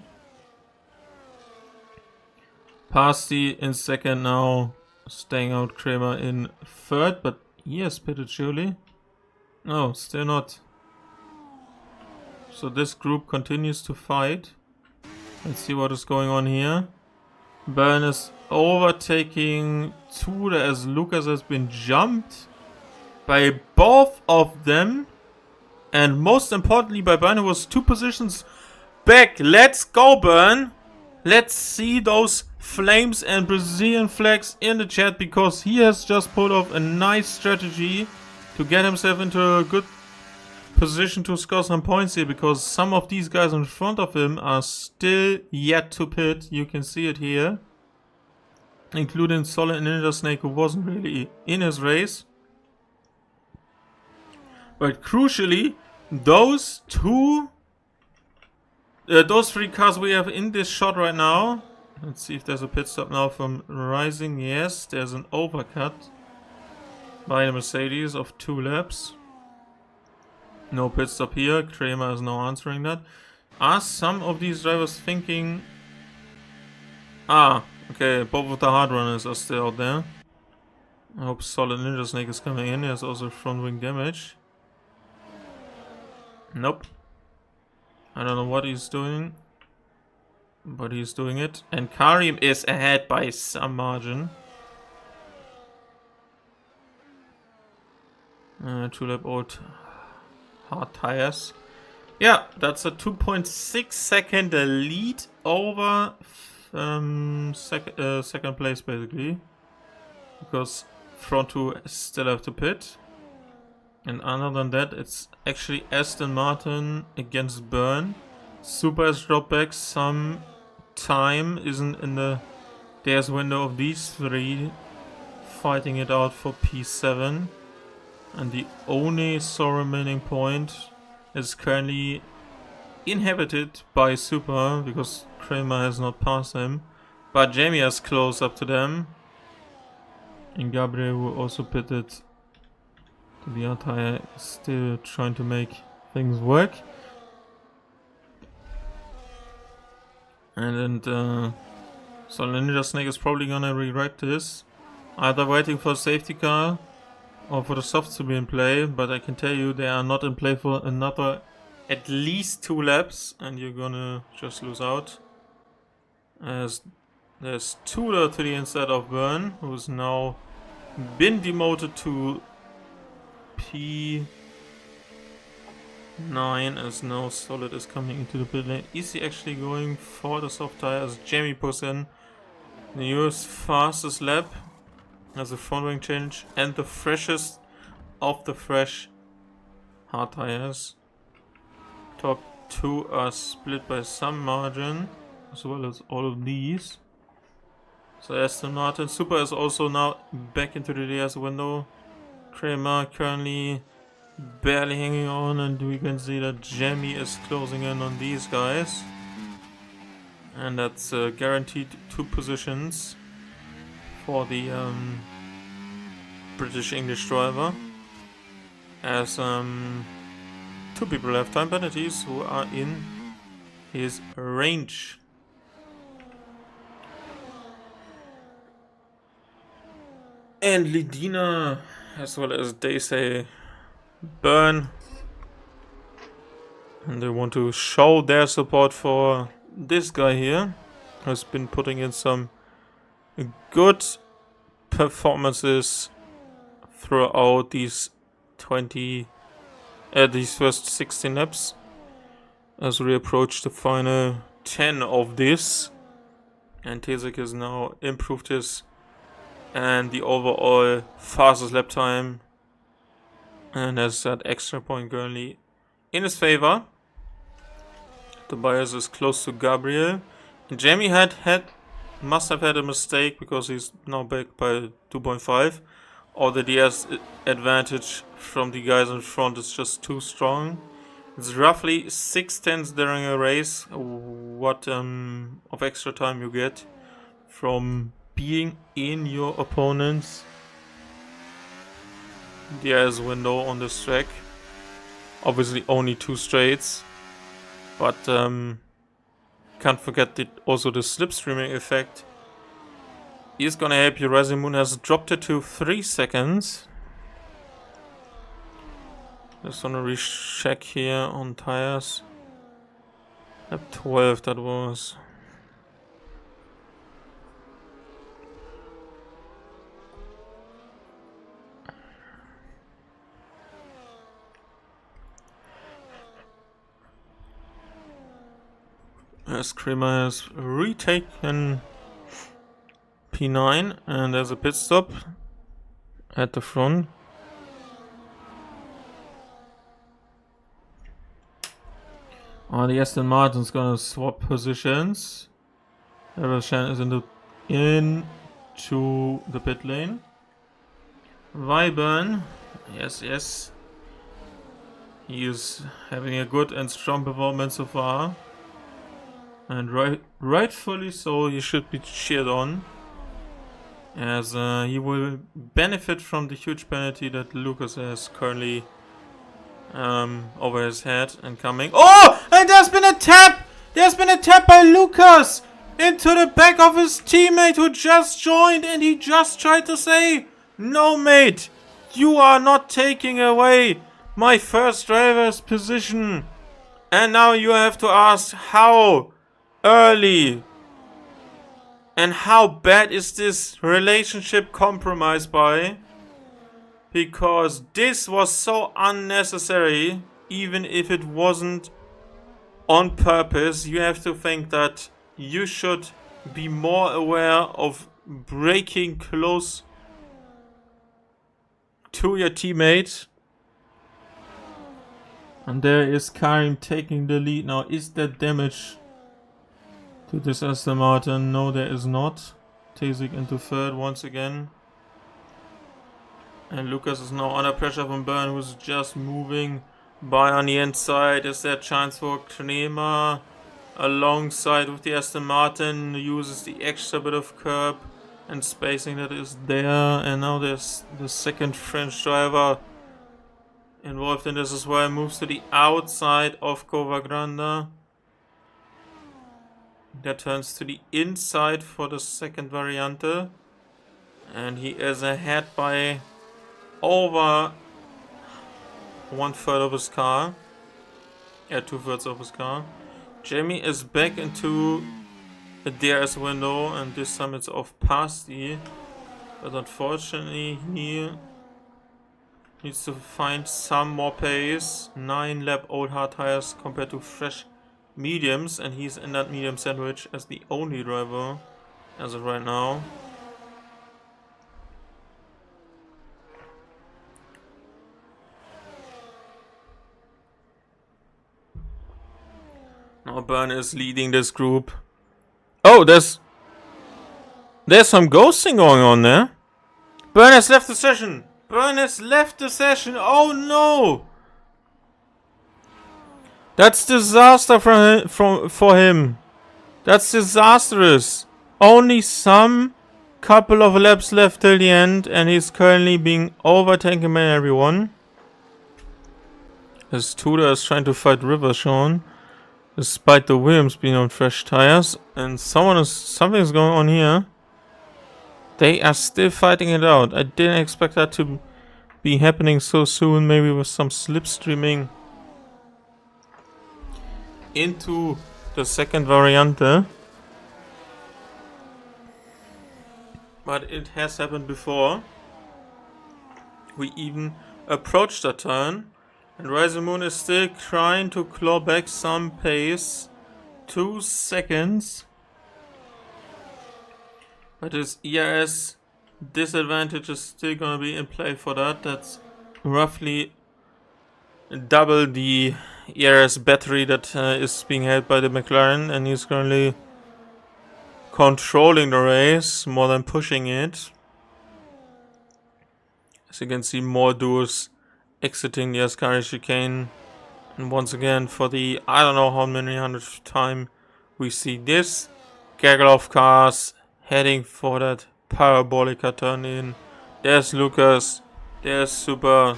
Pasti in second now, staying out Kramer in third, but he has pitted surely. No, still not. So this group continues to fight. Let's see what is going on here. Byrne is overtaking Tudor as Lucas has been jumped by both of them. And most importantly by Byrne, who was 2 positions back. Let's go, Byrne! Let's see those flames and Brazilian flags in the chat, because he has just pulled off a nice strategy to get himself into a good position to score some points here, because some of these guys in front of him are still yet to pit. You can see it here, including Solid Ninja Snake, who wasn't really in his race. But crucially, those three cars we have in this shot right now. Let's see if there's a pit stop now from Rising. Yes, there's an overcut by the Mercedes of 2 laps. No pit stop here. Kramer is now answering that. Are some of these drivers thinking... okay, both of the hard runners are still out there. I hope Solid Ninja Snake is coming in. He has also front wing damage. Nope. I don't know what he's doing, but he's doing it. And Karim is ahead by some margin. 2-lap old hard tires. Yeah, that's a 2.6 second lead over second place, basically. Because front 2 still have to pit. And other than that, it's actually Aston Martin against Byrne. Super has dropped back some time, isn't in the DRS window of these 3, fighting it out for P7. And the only sole remaining point is currently inhabited by Super, because Kramer has not passed him. But Jamie has close up to them. And Gabriel, who also pitted the attire, is still trying to make things work. And so Ninja Snake is probably gonna rewrite this, either waiting for a safety car or for the softs to be in play. But I can tell you they are not in play for another at least 2 laps, and you're gonna just lose out. As there's 2 to 3 instead of Byrne, who's now been demoted to P9, as now Solid is coming into the pit lane. Is he actually going for the soft tire as Jamie puts in the newest fastest lap as a front wing change and the freshest of the fresh hard tires? Top 2 are split by some margin, as well as all of these. So Aston Martin Super is also now back into the DRS window. Kramer currently barely hanging on, and we can see that Jamie is closing in on these guys. And that's guaranteed 2 positions for the British English driver. As 2 people have time penalties who are in his range. And Lidina, as well as they say Byrne, and they want to show their support for this guy here, who's been putting in some good performances throughout these these first 16 laps, as we approach the final 10 of this. And Tesek has now improved his and the overall fastest lap time, and has that extra point currently in his favor. Tobias is close to Gabriel. And Jamie must have had a mistake, because he's now back by 2.5. Or the DS advantage from the guys in front is just too strong. It's roughly 6/10 during a race what of extra time you get from being in your opponent's DRS window on this track. Obviously only 2 straights, but can't forget also the slipstreaming effect is gonna help you. Rising Moon has dropped it to 3 seconds. Just wanna recheck here on tires. Lap 12 that was. As Kramer has retaken P9, and there's a pit stop at the front. Oh, the Aston Martin's gonna swap positions. Shan is into the pit lane. Wyburn, yes. He is having a good and strong performance so far. And rightfully so, he should be cheered on. As he will benefit from the huge penalty that Lucas has currently over his head and coming. Oh! And there's been a tap! There's been a tap by Lucas into the back of his teammate who just joined, and he just tried to say, "No, mate, you are not taking away my first driver's position." And now you have to ask, how early and how bad is this relationship compromised by? Because this was so unnecessary, even if it wasn't on purpose. You have to think that you should be more aware of breaking close to your teammate. And there is Karim taking the lead now. Is there damage to this Aston Martin? No, there is not. Tasic into third once again. And Lucas is now under pressure from Byrne, who's just moving by on the inside. Is there a chance for Knema alongside with the Aston Martin? Uses the extra bit of curb and spacing that is there. And now there's the second French driver involved in this as well. Moves to the outside of Covagranda. That turns to the inside for the second Variante. And he is ahead by over 1/3 of his car. Yeah, 2/3 of his car. Jamie is back into a DRS window, and this time it's off past the. But unfortunately, he needs to find some more pace. 9-lap old hard tires compared to fresh mediums, and he's in that medium sandwich as the only driver as of right now. Now Byrne is leading this group. Oh, there's some ghosting going on there. Byrne has left the session. Oh no! That's disaster for him. That's disastrous. Only some couple of laps left till the end, and he's currently being overtaken by everyone. His tutor is trying to fight River Sean, despite the Williams being on fresh tires, and something's going on here. They are still fighting it out. I didn't expect that to be happening so soon, maybe with some slipstreaming into the second Variante. But it has happened before. We even approached the turn, and Moon is still trying to claw back some pace. 2 seconds. But his ERS disadvantage is still going to be in play for that. That's roughly double the ERS battery that is being held by the McLaren, and he's currently controlling the race more than pushing it. As you can see, more duos exiting the Ascari chicane, and once again, for the I don't know how many hundredth time, we see this gaggle of cars heading for that parabolica turn in. There's Lucas, there's Super,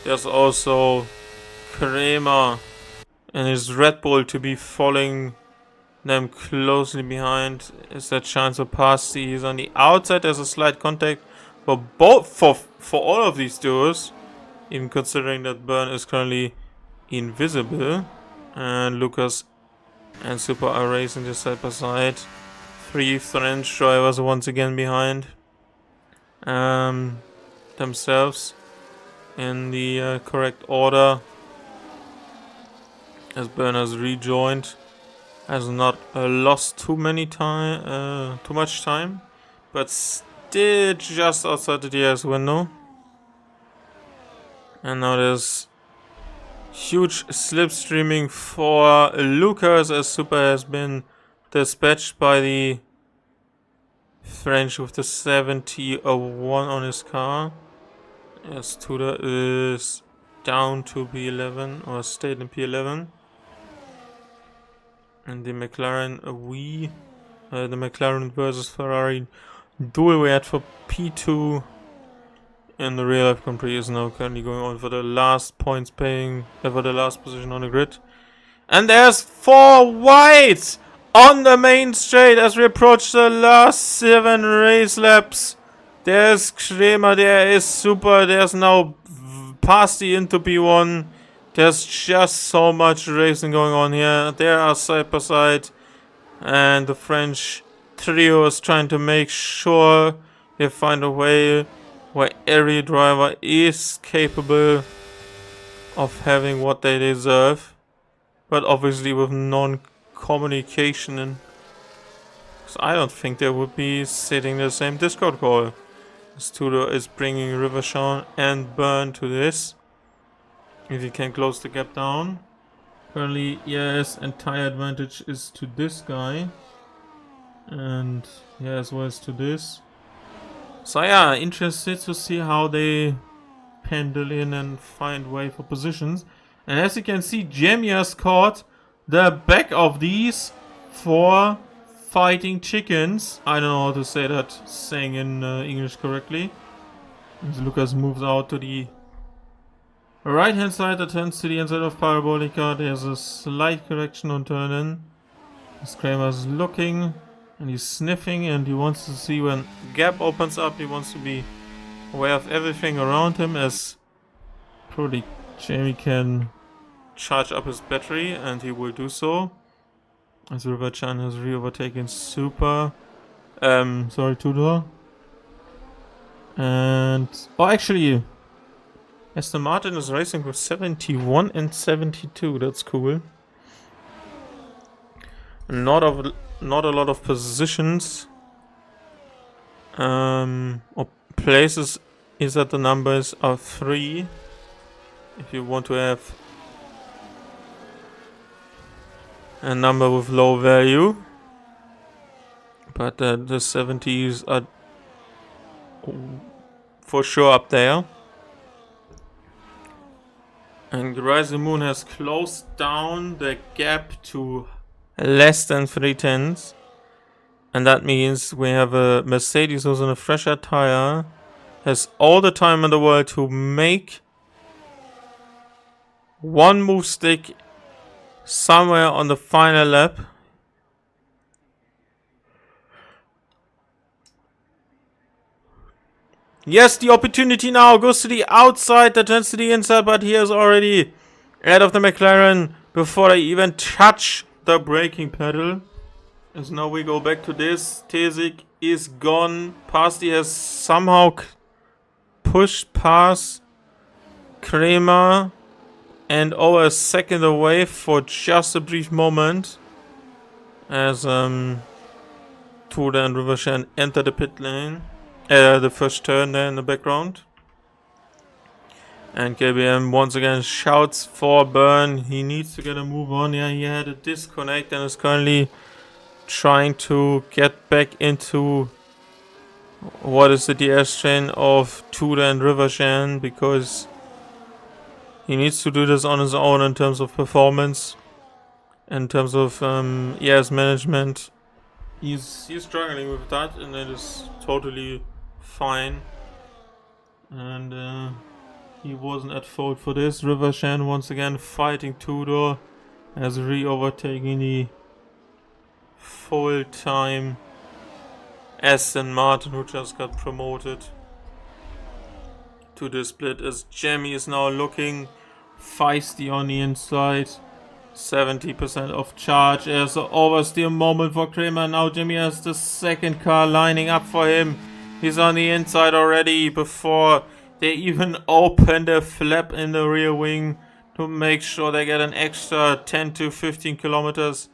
there's also Kramer and his Red Bull to be following them closely behind. Is that chance of pass? He's on the outside. There's a slight contact for both for all of these duos, even considering that Byrne is currently invisible, and Lucas and Super are racing this side by side. 3 French drivers once again behind themselves in the correct order, as Byrne has rejoined. Has not lost too much time, but still just outside the DRS window. And now there's Huge slipstreaming for Lucas as Super has been dispatched by the French with the 70.01 on his car. As Tudor is down to P11 or stayed in P11. And the McLaren the McLaren versus Ferrari duel we had for P2 in the real life Grand Prix is now currently going on for the last points paying for the last position on the grid. And there's 4 whites on the main straight as we approach the last 7 race laps. There's Kremer, there is Super, there's now Pasti into P1. There's just so much racing going on here. There are side by side. And the French trio is trying to make sure they find a way where every driver is capable of having what they deserve. But obviously with non-communication. And I don't think they would be sitting the same Discord call. Studio is bringing Rivershawn and Byrne to this. If he can close the gap down. Currently, yes, entire advantage is to this guy. And yeah, as well as to this. So yeah, interested to see how they pendle in and find way for positions. And as you can see, Jamie has caught the back of these 4 fighting chickens. I don't know how to say that saying in English correctly. As Lucas moves out to the right hand side that turns to the inside of Parabolica. There's a slight correction on turn in. As Kramer's looking and he's sniffing and he wants to see when gap opens up. He wants to be aware of everything around him as probably Jamie can charge up his battery, and he will do so. As River-chan has re-overtaken Super. Tudor. And oh, actually, Aston Martin is racing with 71 and 72. That's cool. Not a lot of positions or places is that the numbers are 3. If you want to have a number with low value, but the 70s are for sure up there. And Rising Moon has closed down the gap to less than 3/10, and that means we have a Mercedes who's on a fresher tire, has all the time in the world to make one move stick somewhere on the final lap. Yes, the opportunity now goes to the outside, that turns to the inside, but he is already out of the McLaren before they even touch the braking pedal. As now we go back to this. Tesik is gone. Pasti has somehow pushed past Kremer and over a second away for just a brief moment. As Tuda and Rivershan enter the pit lane. The first turn there in the background. And KBM once again shouts for Byrne. He needs to get a move on. Yeah, he had a disconnect and is currently trying to get back into what is the DS chain of Tuda and Rivershan, because he needs to do this on his own in terms of performance, in terms of ES management. He's struggling with that, and that is totally fine. And he wasn't at fault for this. Rivershan once again fighting Tudor, as re-overtaking the full-time Aston Martin, who just got promoted to the split, as Jamie is now looking feisty on the inside. 70% of charge. There's an oversteer moment for Kremer. Now Jamie has the second car lining up for him. He's on the inside already before they even open the flap in the rear wing to make sure they get an extra 10 to 15 kilometers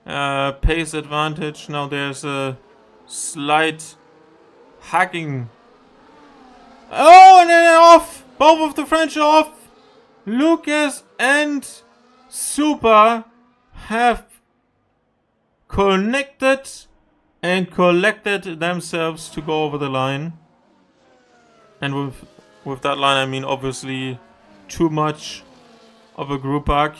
pace advantage. Now there's a slight hugging. Oh, and then off! Both of the French are off! Lucas and Super have connected and collected themselves to go over the line. And with that line, I mean obviously too much of a group hug,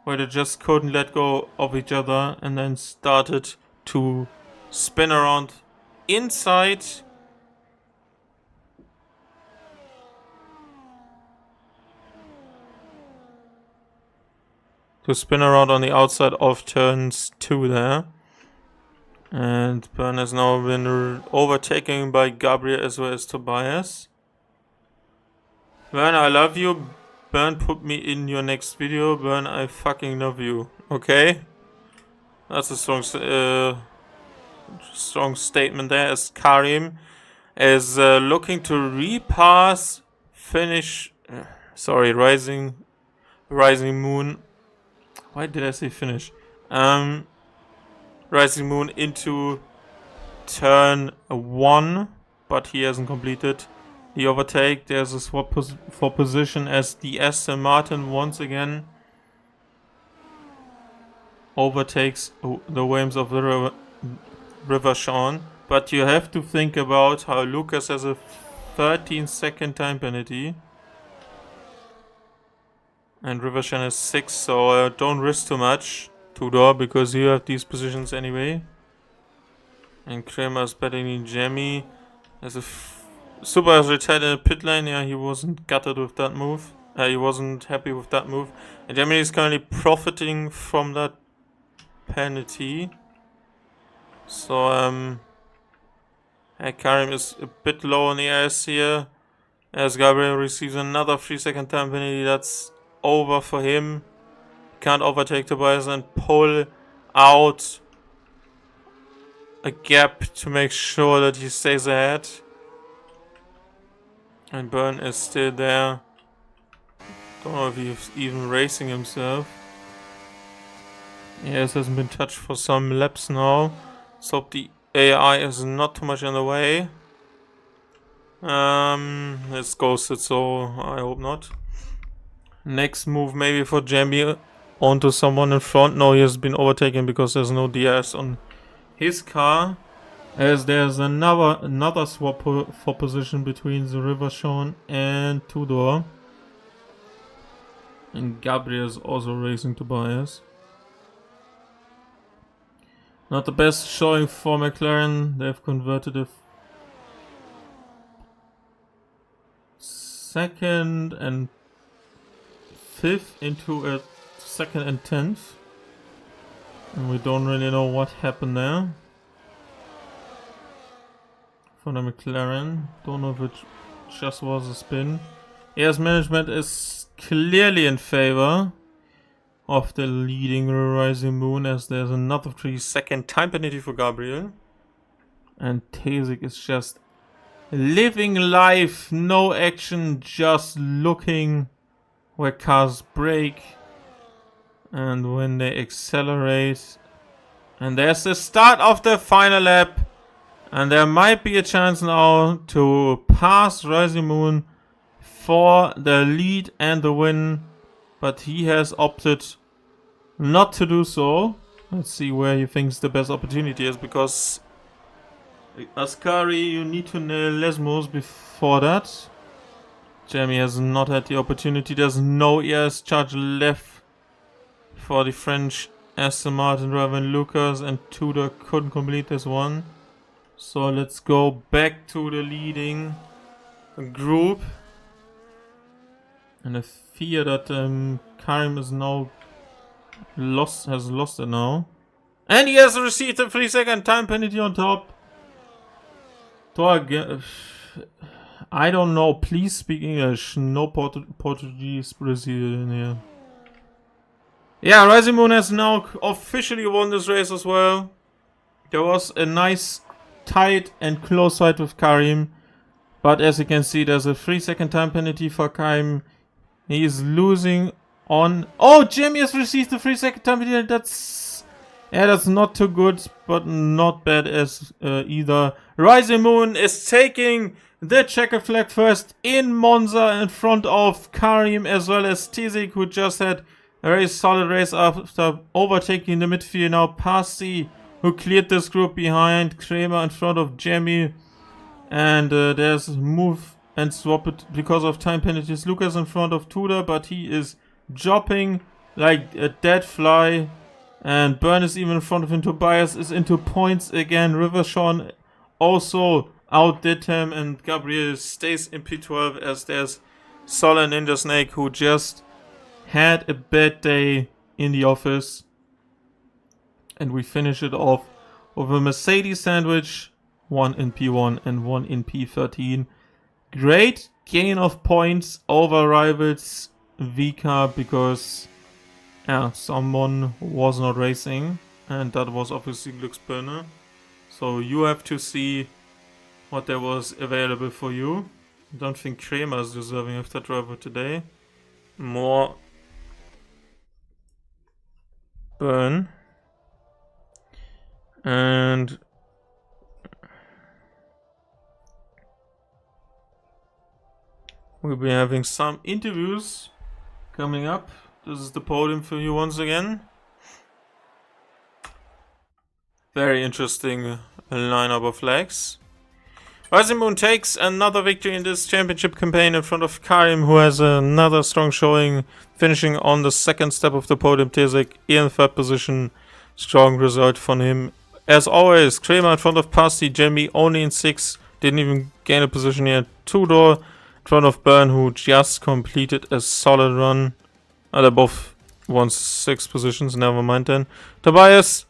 where they just couldn't let go of each other and then started to spin around inside. To spin around on the outside of turns 2 there. And Bern has now been overtaken by Gabriel as well as Tobias. Bern, I love you. Bern, put me in your next video. Bern, I fucking love you. Okay? That's a strong statement there, as Karim is looking to repass Rising Moon. Why did I say finish? Rising Moon into turn 1, but he hasn't completed the overtake. There's a swap for position as the Aston Martin once again overtakes the Williams of the River Sean. But you have to think about how Lucas has a 13-second time penalty. And River Sean has 6, so don't risk too much, Tudor, because you have these positions anyway. And Kramer's battling Jamie. As a Super has retired in the pit lane. Yeah, he wasn't gutted with that move. He wasn't happy with that move. And Jamie is currently profiting from that penalty. So, Karim is a bit low on the ice here. As Gabriel receives another 3-second time penalty, that's over for him. Can't overtake Tobias and pull out a gap to make sure that he stays ahead. And Byrne is still there. Don't know if he's even racing himself. Yes, hasn't been touched for some laps now. So hope the AI is not too much in the way. It's ghosted, so I hope not. Next move maybe for Jamie onto someone in front. No, he has been overtaken because there's no DRS on his car. As there's another swap for position between the River Sean and Tudor. And Gabriel is also racing Tobias. Not the best showing for McLaren. They've converted a second and fifth into a second and 10th. And we don't really know what happened there. For the McLaren. Don't know if it just was a spin. Yes, management is clearly in favor of the leading Rising Moon, as there's another 3-second time penalty for Gabriel. And Tasic is just living life, no action, just looking where cars brake and when they accelerate. And there's the start of the final lap. And there might be a chance now to pass Rising Moon for the lead and the win. But he has opted not to do so. Let's see where he thinks the best opportunity is, because Ascari, you need to nail Lesmos before that. Jamie has not had the opportunity. There's no ES charge left for the French Aston Martin driver Lucas, and Tudor couldn't complete this one. So let's go back to the leading group. And I fear that Karim is now has lost it now. And he has received a 3-second time penalty on top. I don't know, please speak English. No Portuguese Brazilian here. Yeah, Rising Moon has now officially won this race as well. There was a nice tight and close fight with Karim. But as you can see, there's a 3-second time penalty for Karim. He is losing on... Oh, Jamie has received the 3-second time penalty. That's not too good, but not bad as either. Rising Moon is taking the checkered flag first in Monza in front of Karim as well as Tizik, who just had a very solid race after overtaking the midfield. Now Pasi, who cleared this group behind Kramer in front of Jamie. And there's move and swap it because of time penalties. Lucas in front of Tudor, but he is dropping like a dead fly. And Byrne is even in front of him. Tobias is into points again. Rivershawn also outdid him. And Gabriel stays in P12 as there's Solar Ninja Snake, who just had a bad day in the office. And we finish it off with a Mercedes sandwich. One in P1 and one in P13. Great gain of points over rivals Vika because someone was not racing, and that was obviously Glücksbirne. So you have to see what there was available for you. I don't think Kramer is deserving of that driver today. More Burn. And we'll be having some interviews coming up. This is the podium for you once again. Very interesting lineup of flags. Rising Moon takes another victory in this championship campaign in front of Karim, who has another strong showing, finishing on the second step of the podium. Tizik in third position. Strong result from him. As always, Kramer in front of Pasti, Jamie only in 6. Didn't even gain a position here. Tudor in front of Byrne, who just completed a solid run. They both won 6 positions, never mind then. Tobias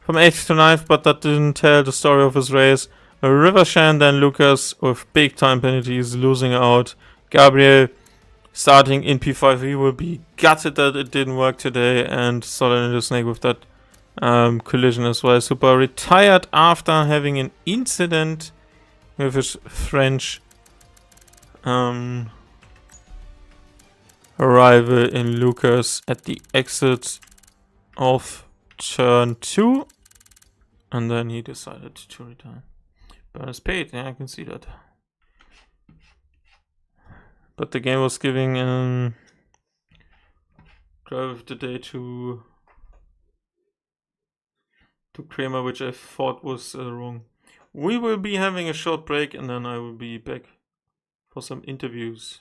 from 8th to 9th, but that didn't tell the story of his race. Rivershan, then Lucas with big time penalties, losing out. Gabriel starting in P5, he will be gutted that it didn't work today. And Solid Ninja Snake with that collision as well. Super retired after having an incident with his French arrival in Lucas at the exit of turn 2, and then he decided to retire. Burn is paid, yeah, I can see that. But the game was giving drive of the day to Kramer, which I thought was wrong. We will be having a short break, and then I will be back for some interviews.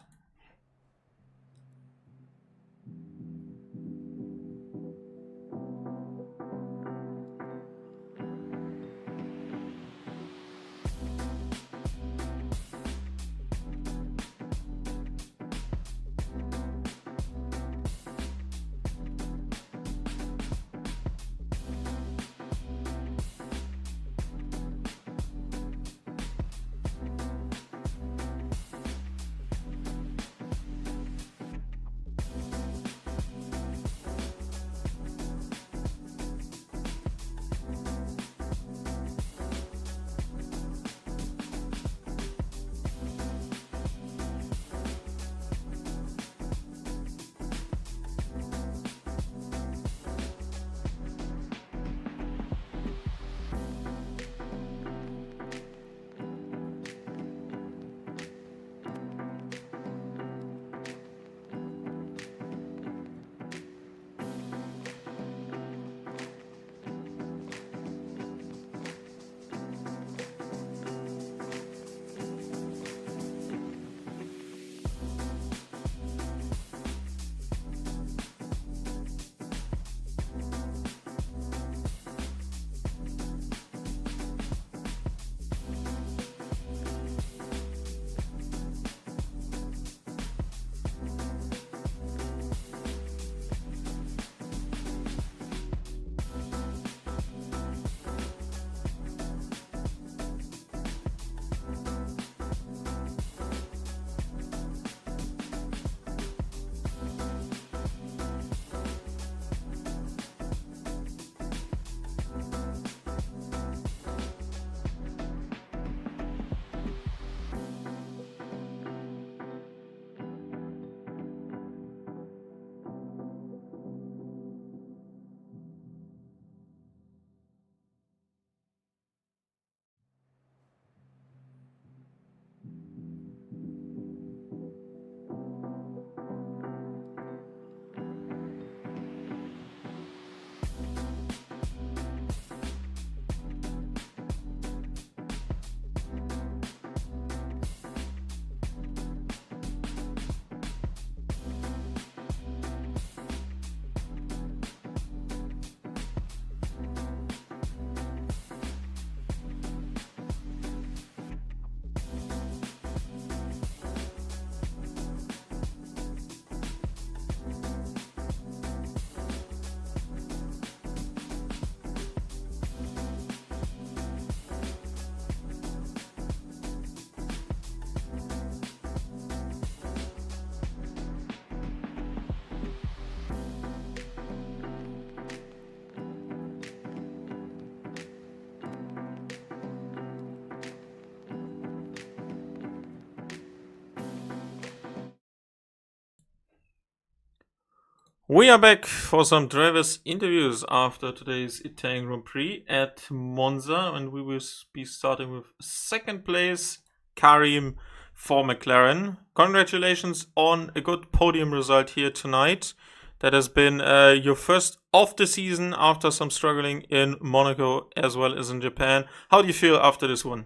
We are back for some drivers' interviews after today's Italian Grand Prix at Monza, and we will be starting with second place, Karim for McLaren. Congratulations on a good podium result here tonight. That has been your first of the season after some struggling in Monaco as well as in Japan. How do you feel after this one?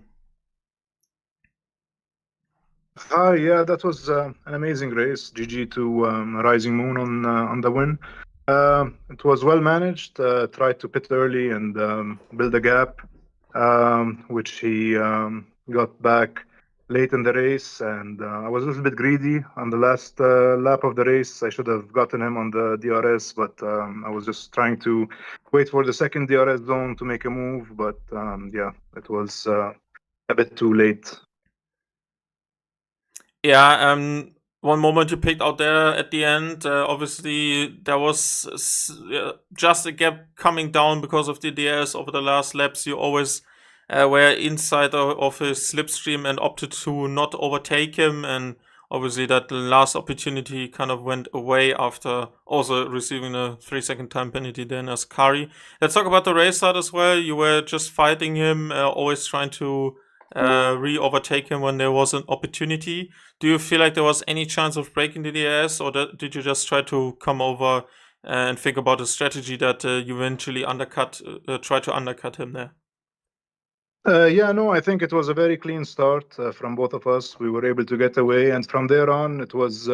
Yeah, that was an amazing race. GG to Rising Moon on the win. It was well managed. Tried to pit early and build a gap, which he got back late in the race. And I was a little bit greedy on the last lap of the race. I should have gotten him on the DRS, but I was just trying to wait for the second DRS zone to make a move. But yeah, it was a bit too late. Yeah, one moment you picked out there at the end. Obviously, there was just a gap coming down because of the DRS over the last laps. You always were inside of his slipstream and opted to not overtake him. And obviously, that last opportunity kind of went away after also receiving a 3-second time penalty then as Kari. Let's talk about the race start as well. You were just fighting him, always trying to re-overtake him when there was an opportunity. Do you feel like there was any chance of breaking the DRS, or did you just try to come over and think about a strategy that you eventually try to undercut him there? Yeah, no, I think it was a very clean start from both of us. We were able to get away, and from there on, it was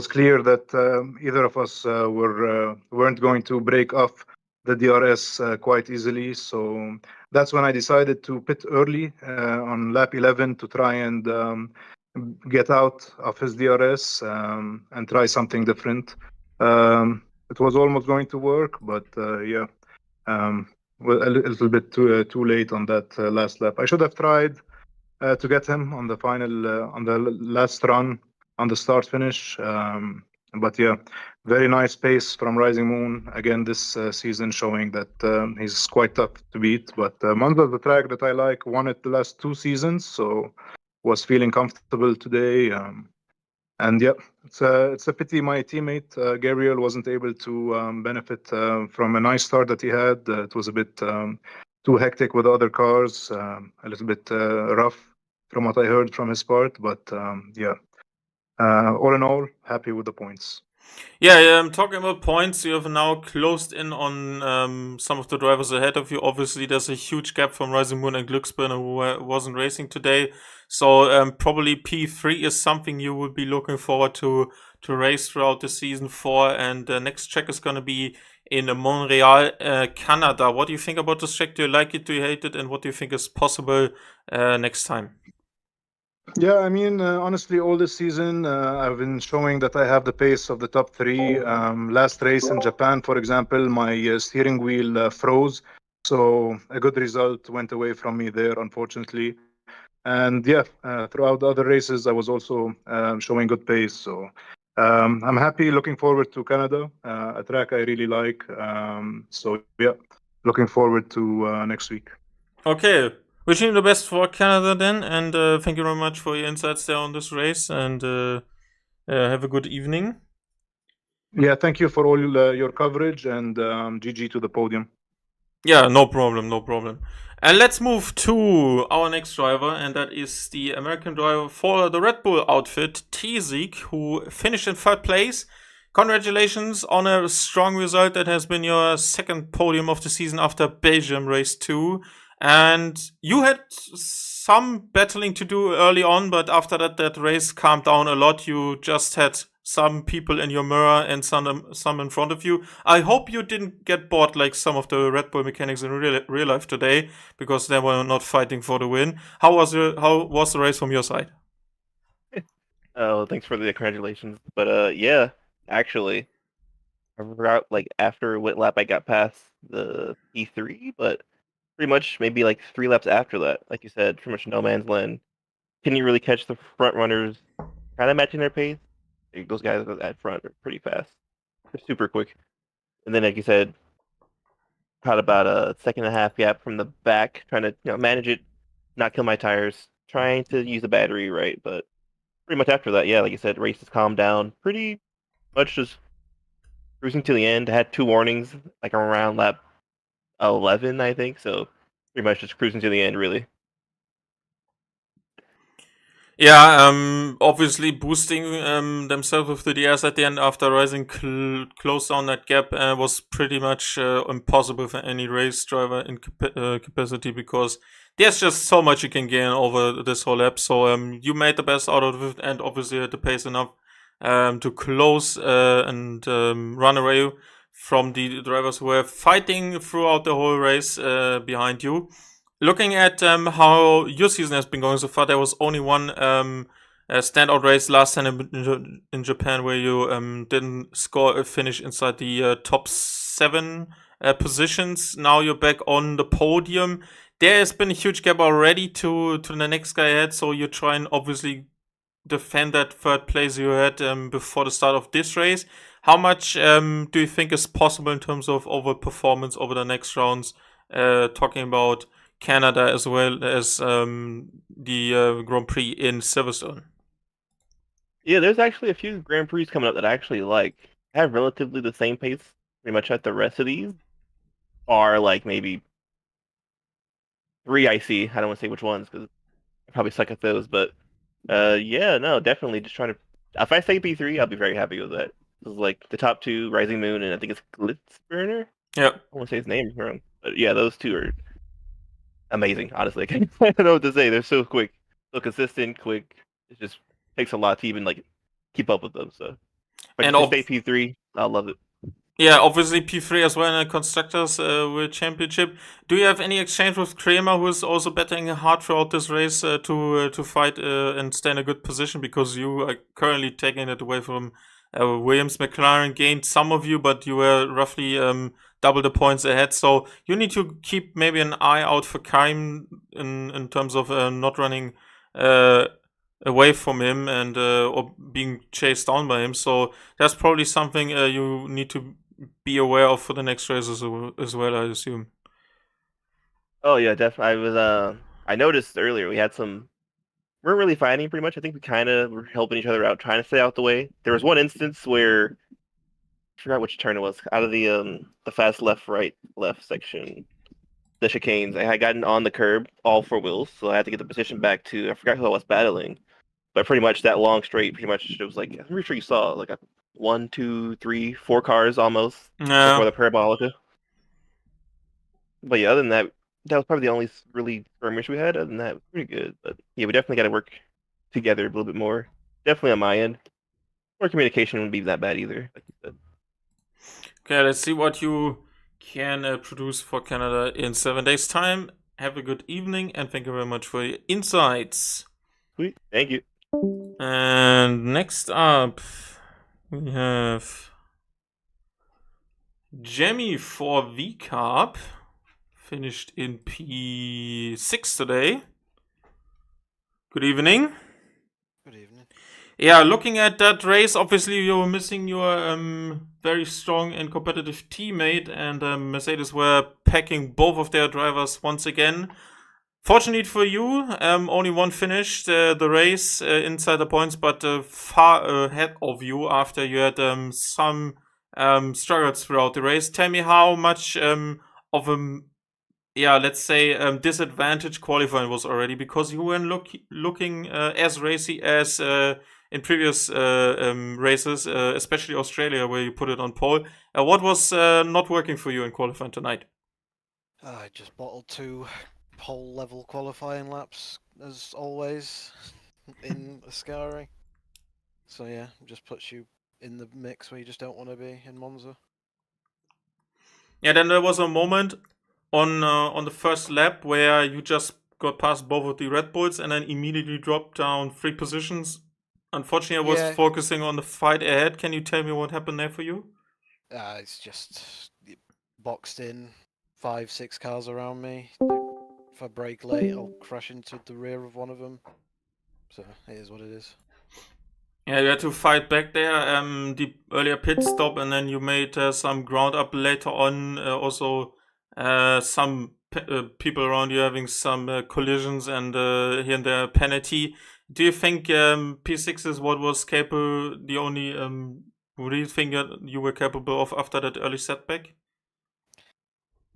clear that either of us weren't going to break off the DRS quite easily. So that's when I decided to pit early on lap 11 to try and get out of his DRS and try something different. It was almost going to work, but yeah. Well, a little bit too late on that last lap. I should have tried to get him on the final on the last run on the start finish. But yeah, very nice pace from Rising Moon again this season, showing that he's quite tough to beat. But Monza is the track that I like. Won it the last 2 seasons, so was feeling comfortable today. And yeah, it's a pity my teammate Gabriel wasn't able to benefit from a nice start that he had. It was a bit too hectic with other cars, a little bit rough from what I heard from his part. But yeah, all in all, happy with the points. Yeah, talking about points, you have now closed in on some of the drivers ahead of you. Obviously, there's a huge gap from Rising Moon and Glücksbirne, who wasn't racing today. So probably P3 is something you will be looking forward to race throughout the season for. And the next track is going to be in Montreal, Canada. What do you think about this track? Do you like it? Do you hate it? And what do you think is possible next time? Yeah, I mean, honestly, all this season, I've been showing that I have the pace of the top three. Last race in Japan, for example, my steering wheel froze. So a good result went away from me there, unfortunately. And yeah, throughout the other races, I was also showing good pace. So I'm happy, looking forward to Canada, a track I really like. So yeah, looking forward to next week. Okay. Wishing you the best for Canada then, and thank you very much for your insights there on this race, and have a good evening. Yeah, thank you for all your coverage, and GG to the podium. Yeah, no problem, no problem. And let's move to our next driver, and that is the American driver for the Red Bull outfit, Tizik, who finished in third place. Congratulations on a strong result. That has been your second podium of the season after Belgium race 2. And you had some battling to do early on, but after that race calmed down a lot. You just had some people in your mirror and some in front of you. I hope you didn't get bored like some of the Red Bull mechanics in real life today, because they were not fighting for the win. How was the race from your side? Oh, thanks for the congratulations. But yeah, actually, I forgot like after what lap I got past the P3, but pretty much maybe like 3 laps after that, like you said, pretty much no man's land. Can you really catch the front runners kind of matching their pace? Like, those guys at front are pretty fast. They're super quick. And then, like you said, caught about a second and a half gap from the back, trying to manage it, not kill my tires, trying to use the battery right. But pretty much after that, yeah, like you said, race has calmed down. Pretty much just cruising to the end. I had 2 warnings, like around lap 11, I think. So pretty much just cruising to the end, really. Yeah, obviously boosting themselves with the DS at the end after rising close down that gap was pretty much impossible for any race driver in capacity, because there's just so much you can gain over this whole lap. So you made the best out of it, and obviously had the pace enough to close and run away from the drivers who were fighting throughout the whole race behind you. Looking at how your season has been going so far, there was only one standout race last time in Japan where you didn't score a finish inside the top 7 positions. Now you're back on the podium. There has been a huge gap already to the next guy ahead, so you try and obviously defend that third place you had before the start of this race. How much do you think is possible in terms of overperformance over the next rounds? Talking about Canada as well as the Grand Prix in Silverstone. Yeah, there's actually a few Grand Prix coming up that I actually like. Have relatively the same pace, pretty much at the rest of these. Are like maybe 3 I see. I don't want to say which ones because I probably suck at those. But yeah, no, definitely just trying to. If I say P3, I'll be very happy with that. This is like the top 2, Rising Moon, and I think it's Glitzburner. Yeah. I want to say his name wrong, but yeah, those 2 are amazing. Honestly, I don't know what to say. They're so quick, so consistent, quick. It just takes a lot to even like keep up with them. So if I And can stay P3, I'll love it. Yeah, obviously P3 as well in the Constructors World Championship. Do you have any exchange with Kramer, who is also betting hard throughout this race to fight and stay in a good position, because you are currently taking it away from Williams? McLaren gained some of you, but you were roughly double the points ahead. So you need to keep maybe an eye out for Kaim in terms of not running away from him and or being chased down by him. So that's probably something you need to be aware of for the next race as well, I assume. Oh yeah, definitely. I noticed earlier we weren't really fighting pretty much. I think we kind of were helping each other out, trying to stay out the way. There was one instance where I forgot which turn it was, out of the fast left, right, left section, the chicanes. I had gotten on the curb, all 4 wheels, so I had to get the position back to. I forgot who I was battling, but pretty much that long straight, pretty much it was like, I'm pretty sure you saw like a 1, 2, 3, 4 cars almost before the parabolica. But yeah, other than that, that was probably the only really skirmish we had. Other than that, it was pretty good. But yeah, we definitely got to work together a little bit more. Definitely on my end. More communication wouldn't be that bad either, like you said. Okay, let's see what you can produce for Canada in 7 days' time. Have a good evening, and thank you very much for your insights. Sweet, thank you. And next up, we have Jemmy for VCarb. Finished in P6 today. Good evening. Good evening. Yeah, looking at that race, obviously you were missing your very strong and competitive teammate, and Mercedes were packing both of their drivers once again. Fortunately for you, only one finished the race inside the points, but far ahead of you after you had some struggles throughout the race. Tell me how much of a let's say disadvantage qualifying was already, because you weren't looking as racy as in previous races, especially Australia, where you put it on pole. What was not working for you in qualifying tonight? I just bottled 2 pole level qualifying laps as always in Ascari. So yeah, just puts you in the mix where you just don't want to be in Monza. Yeah, then there was a moment on the first lap where you just got past both of the Red Bulls and then immediately dropped down 3 positions. Unfortunately, I was focusing on the fight ahead. Can you tell me what happened there for you? It's just boxed in 5, 6 cars around me. If I brake late, I'll crash into the rear of one of them. So it is what it is. Yeah, you had to fight back there. The earlier pit stop, and then you made some ground up later on. Also, some people around you having some collisions and here and there penalty. Do you think P6 is what was capable, the only What do you think you were capable of after that early setback?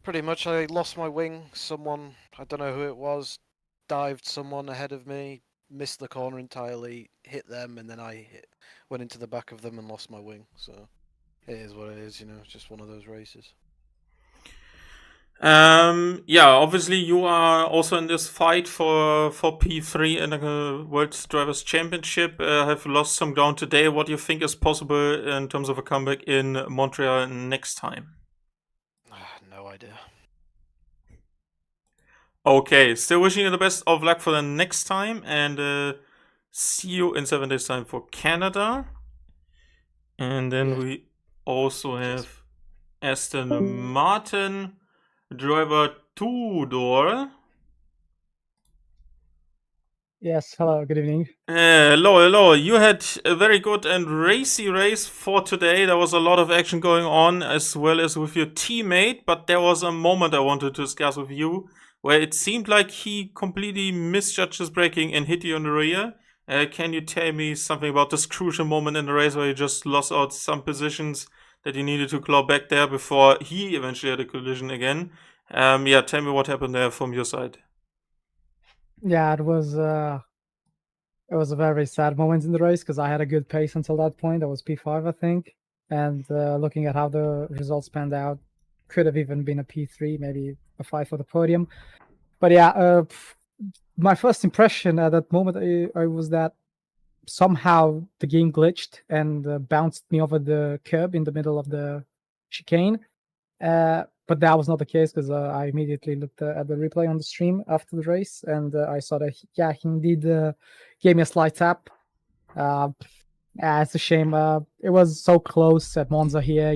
Pretty much, I lost my wing. Someone, I don't know who it was, dived someone ahead of me, missed the corner entirely, hit them, and then went into the back of them and lost my wing. So it is what it is, It's just one of those races. Yeah, obviously you are also in this fight for P3 in the World Drivers' Championship. Have lost some ground today. What do you think is possible in terms of a comeback in Montreal next time? No idea. Okay, still wishing you the best of luck for the next time, and see you in 7 days' time for Canada. And then we also have Aston Martin driver Tudor. Yes, hello, good evening. Hello. You had a very good and racy race for today. There was a lot of action going on, as well as with your teammate, but there was a moment I wanted to discuss with you where it seemed like he completely misjudged his braking and hit you in the rear. Can you tell me something about this crucial moment in the race where you just lost out some positions that you needed to claw back there before he eventually had a collision again? Yeah, tell me what happened there from your side. Yeah, it was a very sad moment in the race because I had a good pace until that point. I was P5, I think, and looking at how the results panned out, could have even been a P3, maybe a 5 for the podium. But yeah, my first impression at that moment I was that somehow the game glitched and bounced me over the curb in the middle of the chicane. But that was not the case because I immediately looked at the replay on the stream after the race, and I saw that he indeed gave me a slight tap. It's a shame. It was so close at Monza here.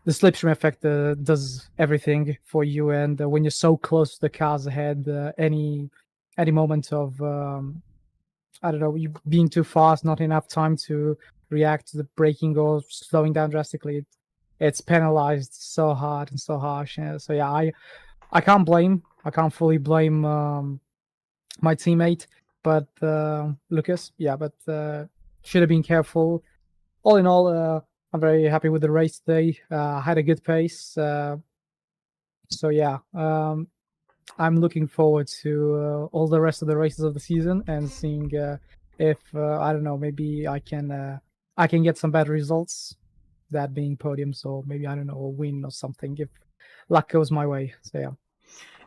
The slipstream effect does everything for you, and when you're so close to the cars ahead, any moment of I don't know, you being too fast, not enough time to react to the braking or slowing down drastically, it's penalized so hard and so harsh. So yeah, I can't fully blame my teammate, but Lucas, yeah, but should have been careful. All in all, I'm very happy with the race today. I had a good pace. So yeah, I'm looking forward to all the rest of the races of the season and seeing if I don't know, maybe I can get some better results. That being podiums, or maybe I don't know, a win or something if luck goes my way. So yeah.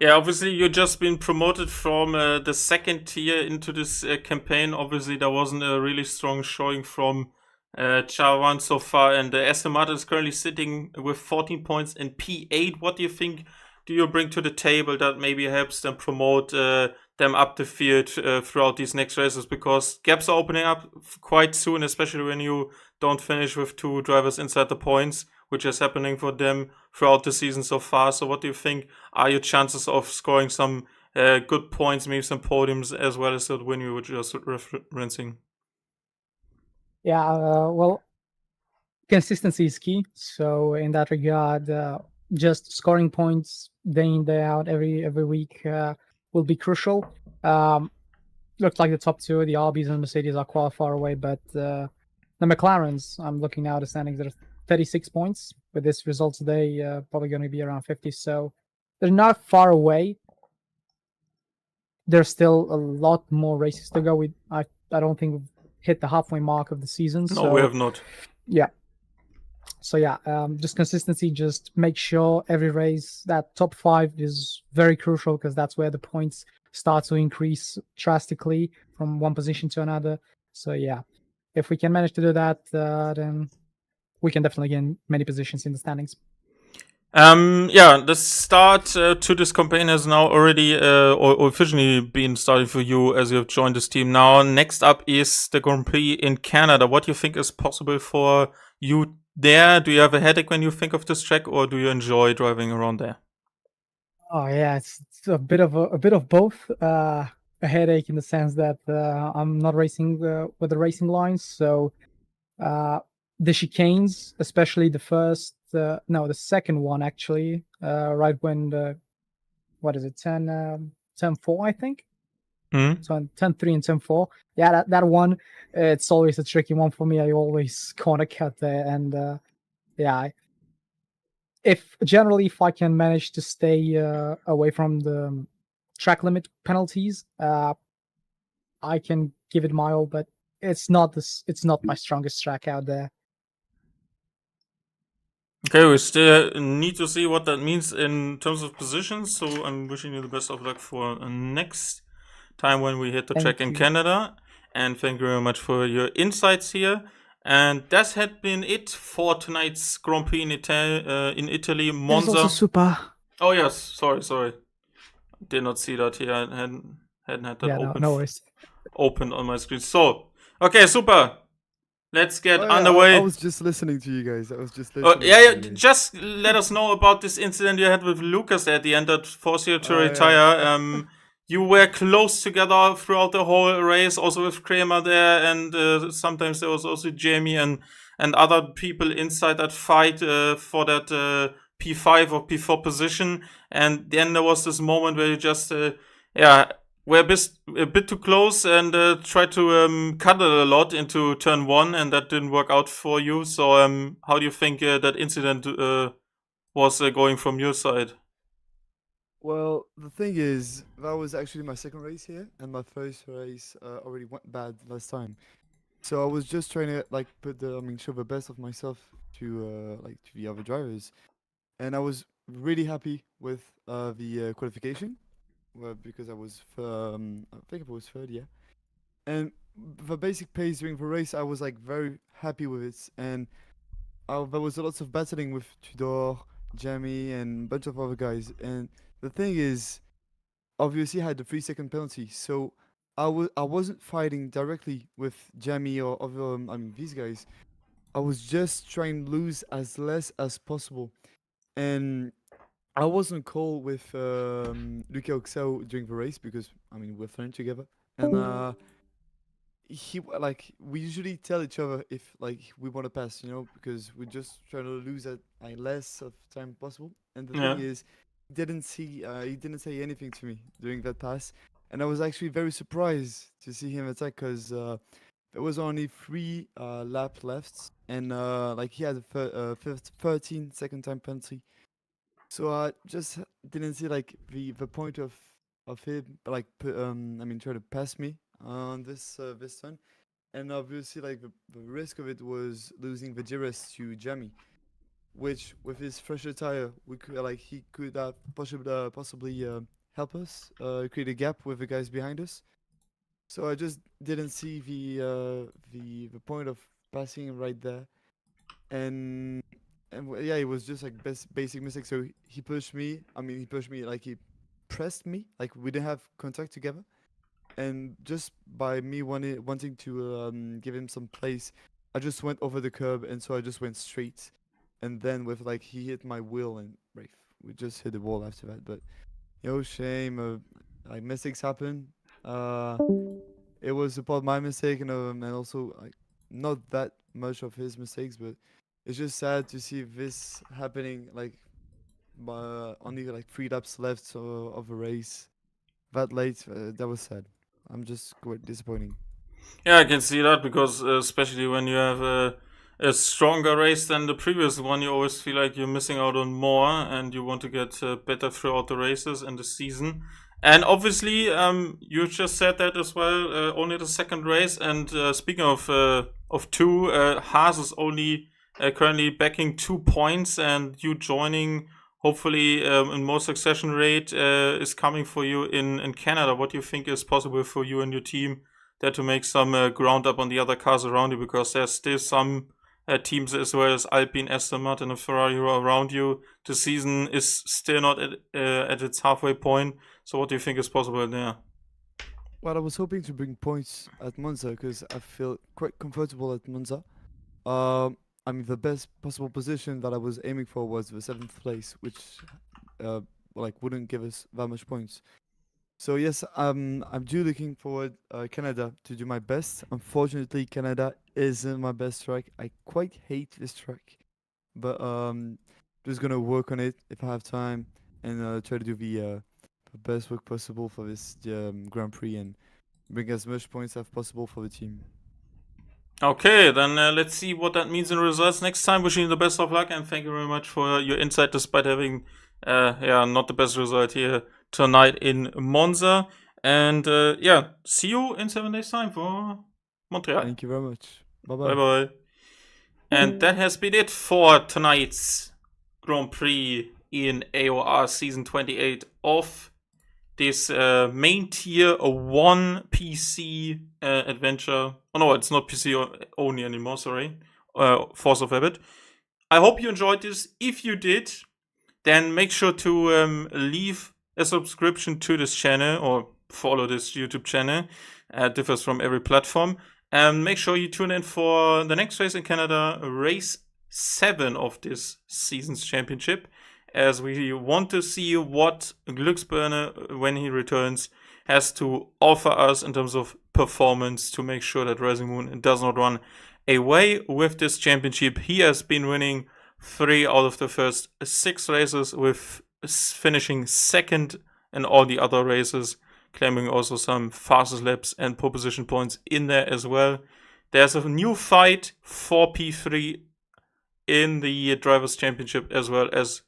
Yeah, obviously you just been promoted from the second tier into this campaign. Obviously there wasn't a really strong showing from Chavan so far, and Aston Martin is currently sitting with 14 points in P8. What do you think do you bring to the table that maybe helps them promote them up the field throughout these next races? Because gaps are opening up quite soon, especially when you don't finish with 2 drivers inside the points, which is happening for them throughout the season so far. So what do you think are your chances of scoring some good points, maybe some podiums, as well as that win you were just referencing? Yeah, well, consistency is key. So in that regard, just scoring points day in, day out, every week will be crucial. Looks like the top 2, the RBs and Mercedes, are quite far away, but the McLarens, I'm looking now at the standings, they're 36 points. With this result today, probably going to be around 50. So they're not far away. There's still a lot more races to go. I don't think we've hit the halfway mark of the season. No, we have not. Yeah. So yeah, just consistency. Just make sure every race that top 5 is very crucial because that's where the points start to increase drastically from one position to another. So yeah, if we can manage to do that, then we can definitely gain many positions in the standings. Yeah, the start to this campaign has now already or officially been started for you as you have joined this team now. Next up is the Grand Prix in Canada. What do you think is possible for you there? Do you have a headache when you think of this track, or do you enjoy driving around there? Oh yeah, it's a bit of both. A headache in the sense that I'm not racing with the racing lines, so the chicanes, especially the second one actually, right when the 10-4, I think. turn 3 and turn 4. Yeah, that one, it's always a tricky one for me. I always corner cut there, and yeah, if I can manage to stay away from the track limit penalties, I can give it my all. But it's not my strongest track out there. Okay, we still need to see what that means in terms of positions. So I'm wishing you the best of luck for next time when we hit the track in Canada. And thank you very much for your insights here. And that had been it for tonight's Grand Prix in Italy, Monza. There's also Super. Oh yes, sorry. Did not see that here. I hadn't had that open on my screen. So, okay, Super. Let's get underway. I was just listening to you guys. Just let us know about this incident you had with Lucas at the end that forced you to retire. You were close together throughout the whole race, also with Kramer there, and sometimes there was also Jamie and other people inside that fight for that P5 or P4 position. And then there was this moment where you just, were a bit too close and tried to cut it a lot into turn 1, and that didn't work out for you. So how do you think that incident was going from your side? Well, the thing is, that was actually my second race here, and my first race already went bad last time. So I was just trying to show the best of myself to the other drivers, and I was really happy with the qualification. Well, because I was, I think it was third, yeah. And the basic pace during the race, I was like very happy with it. And there was lots of battling with Tudor, Jamie, and a bunch of other guys. And the thing is, obviously, I had the 3-second penalty, so I wasn't fighting directly with Jamie or other, these guys. I was just trying to lose as less as possible, and I wasn't cool with Luca Oxao during the race because we're flying together, and we usually tell each other if we want to pass, because we're just trying to lose at less of time possible. And the thing is, he didn't say anything to me during that pass, and I was actually very surprised to see him attack because there was only 3 laps left, and he had a 13-second time penalty. So I just didn't see the point of him trying to pass me on this turn, and obviously the risk of it was losing the GRS to Jamie, which with his fresher tire we could he could possibly help us create a gap with the guys behind us. So I just didn't see the point of passing him right there, and it was just basic mistake. So he pushed me. He pushed me he pressed me. We didn't have contact together, and just by me wanting to give him some place, I just went over the curb, and so I just went straight. And then with he hit my wheel, and we just hit the wall after that. But shame. Mistakes happen. It was about my mistake, and also not that much of his mistakes, but it's just sad to see this happening only 3 laps left of a race that late. That was sad. I'm just quite disappointing. Yeah, I can see that because especially when you have a stronger race than the previous one, you always feel like you're missing out on more and you want to get better throughout the races and the season. And obviously, you just said that as well, only the second race. And speaking of 2, Haas is only currently backing 2 points, and you joining, hopefully, in more succession rate is coming for you in Canada. What do you think is possible for you and your team there to make some ground up on the other cars around you? Because there's still some teams as well as Alpine, Aston Martin, and Ferrari who are around you. The season is still not at its halfway point. So what do you think is possible there? Well, I was hoping to bring points at Monza because I feel quite comfortable at Monza. The best possible position that I was aiming for was the 7th place, which wouldn't give us that much points. So yes, I'm looking forward Canada to do my best. Unfortunately, Canada isn't my best track. I quite hate this track, but just gonna work on it if I have time and try to do the the best work possible for this Grand Prix and bring as much points as possible for the team. Okay, then let's see what that means in results next time. Wishing you the best of luck, and thank you very much for your insight despite having not the best result here tonight in Monza. And see you in 7 days time for Montreal. Thank you very much. Bye-bye. Bye-bye. And that has been it for tonight's Grand Prix in AOR Season 28 of this main tier 1 PC adventure. Oh no, it's not PC only anymore, sorry. Force of Habit. I hope you enjoyed this. If you did, then make sure to leave a subscription to this channel or follow this YouTube channel. It differs from every platform. And make sure you tune in for the next race in Canada, race 7 of this season's championship, as we want to see what Glücksbirne, when he returns, has to offer us in terms of performance to make sure that Rising Moon does not run away with this championship. He has been winning 3 out of the first 6 races, with finishing second in all the other races, claiming also some fastest laps and pole position points in there as well. There's a new fight for P3 in the Drivers' Championship, as well as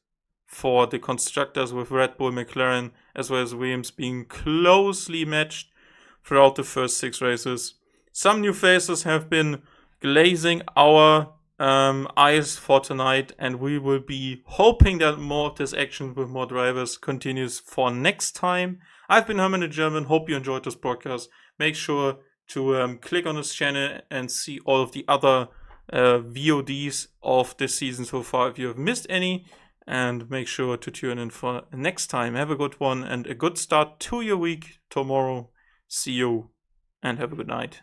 for the Constructors, with Red Bull, McLaren, as well as Williams being closely matched throughout the first 6 races. Some new faces have been glazing our eyes for tonight, and we will be hoping that more of this action with more drivers continues for next time. I've been Hermann the German. Hope you enjoyed this broadcast. Make sure to click on this channel and see all of the other VODs of this season so far if you have missed any. And make sure to tune in for next time. Have a good one and a good start to your week tomorrow. See you and have a good night.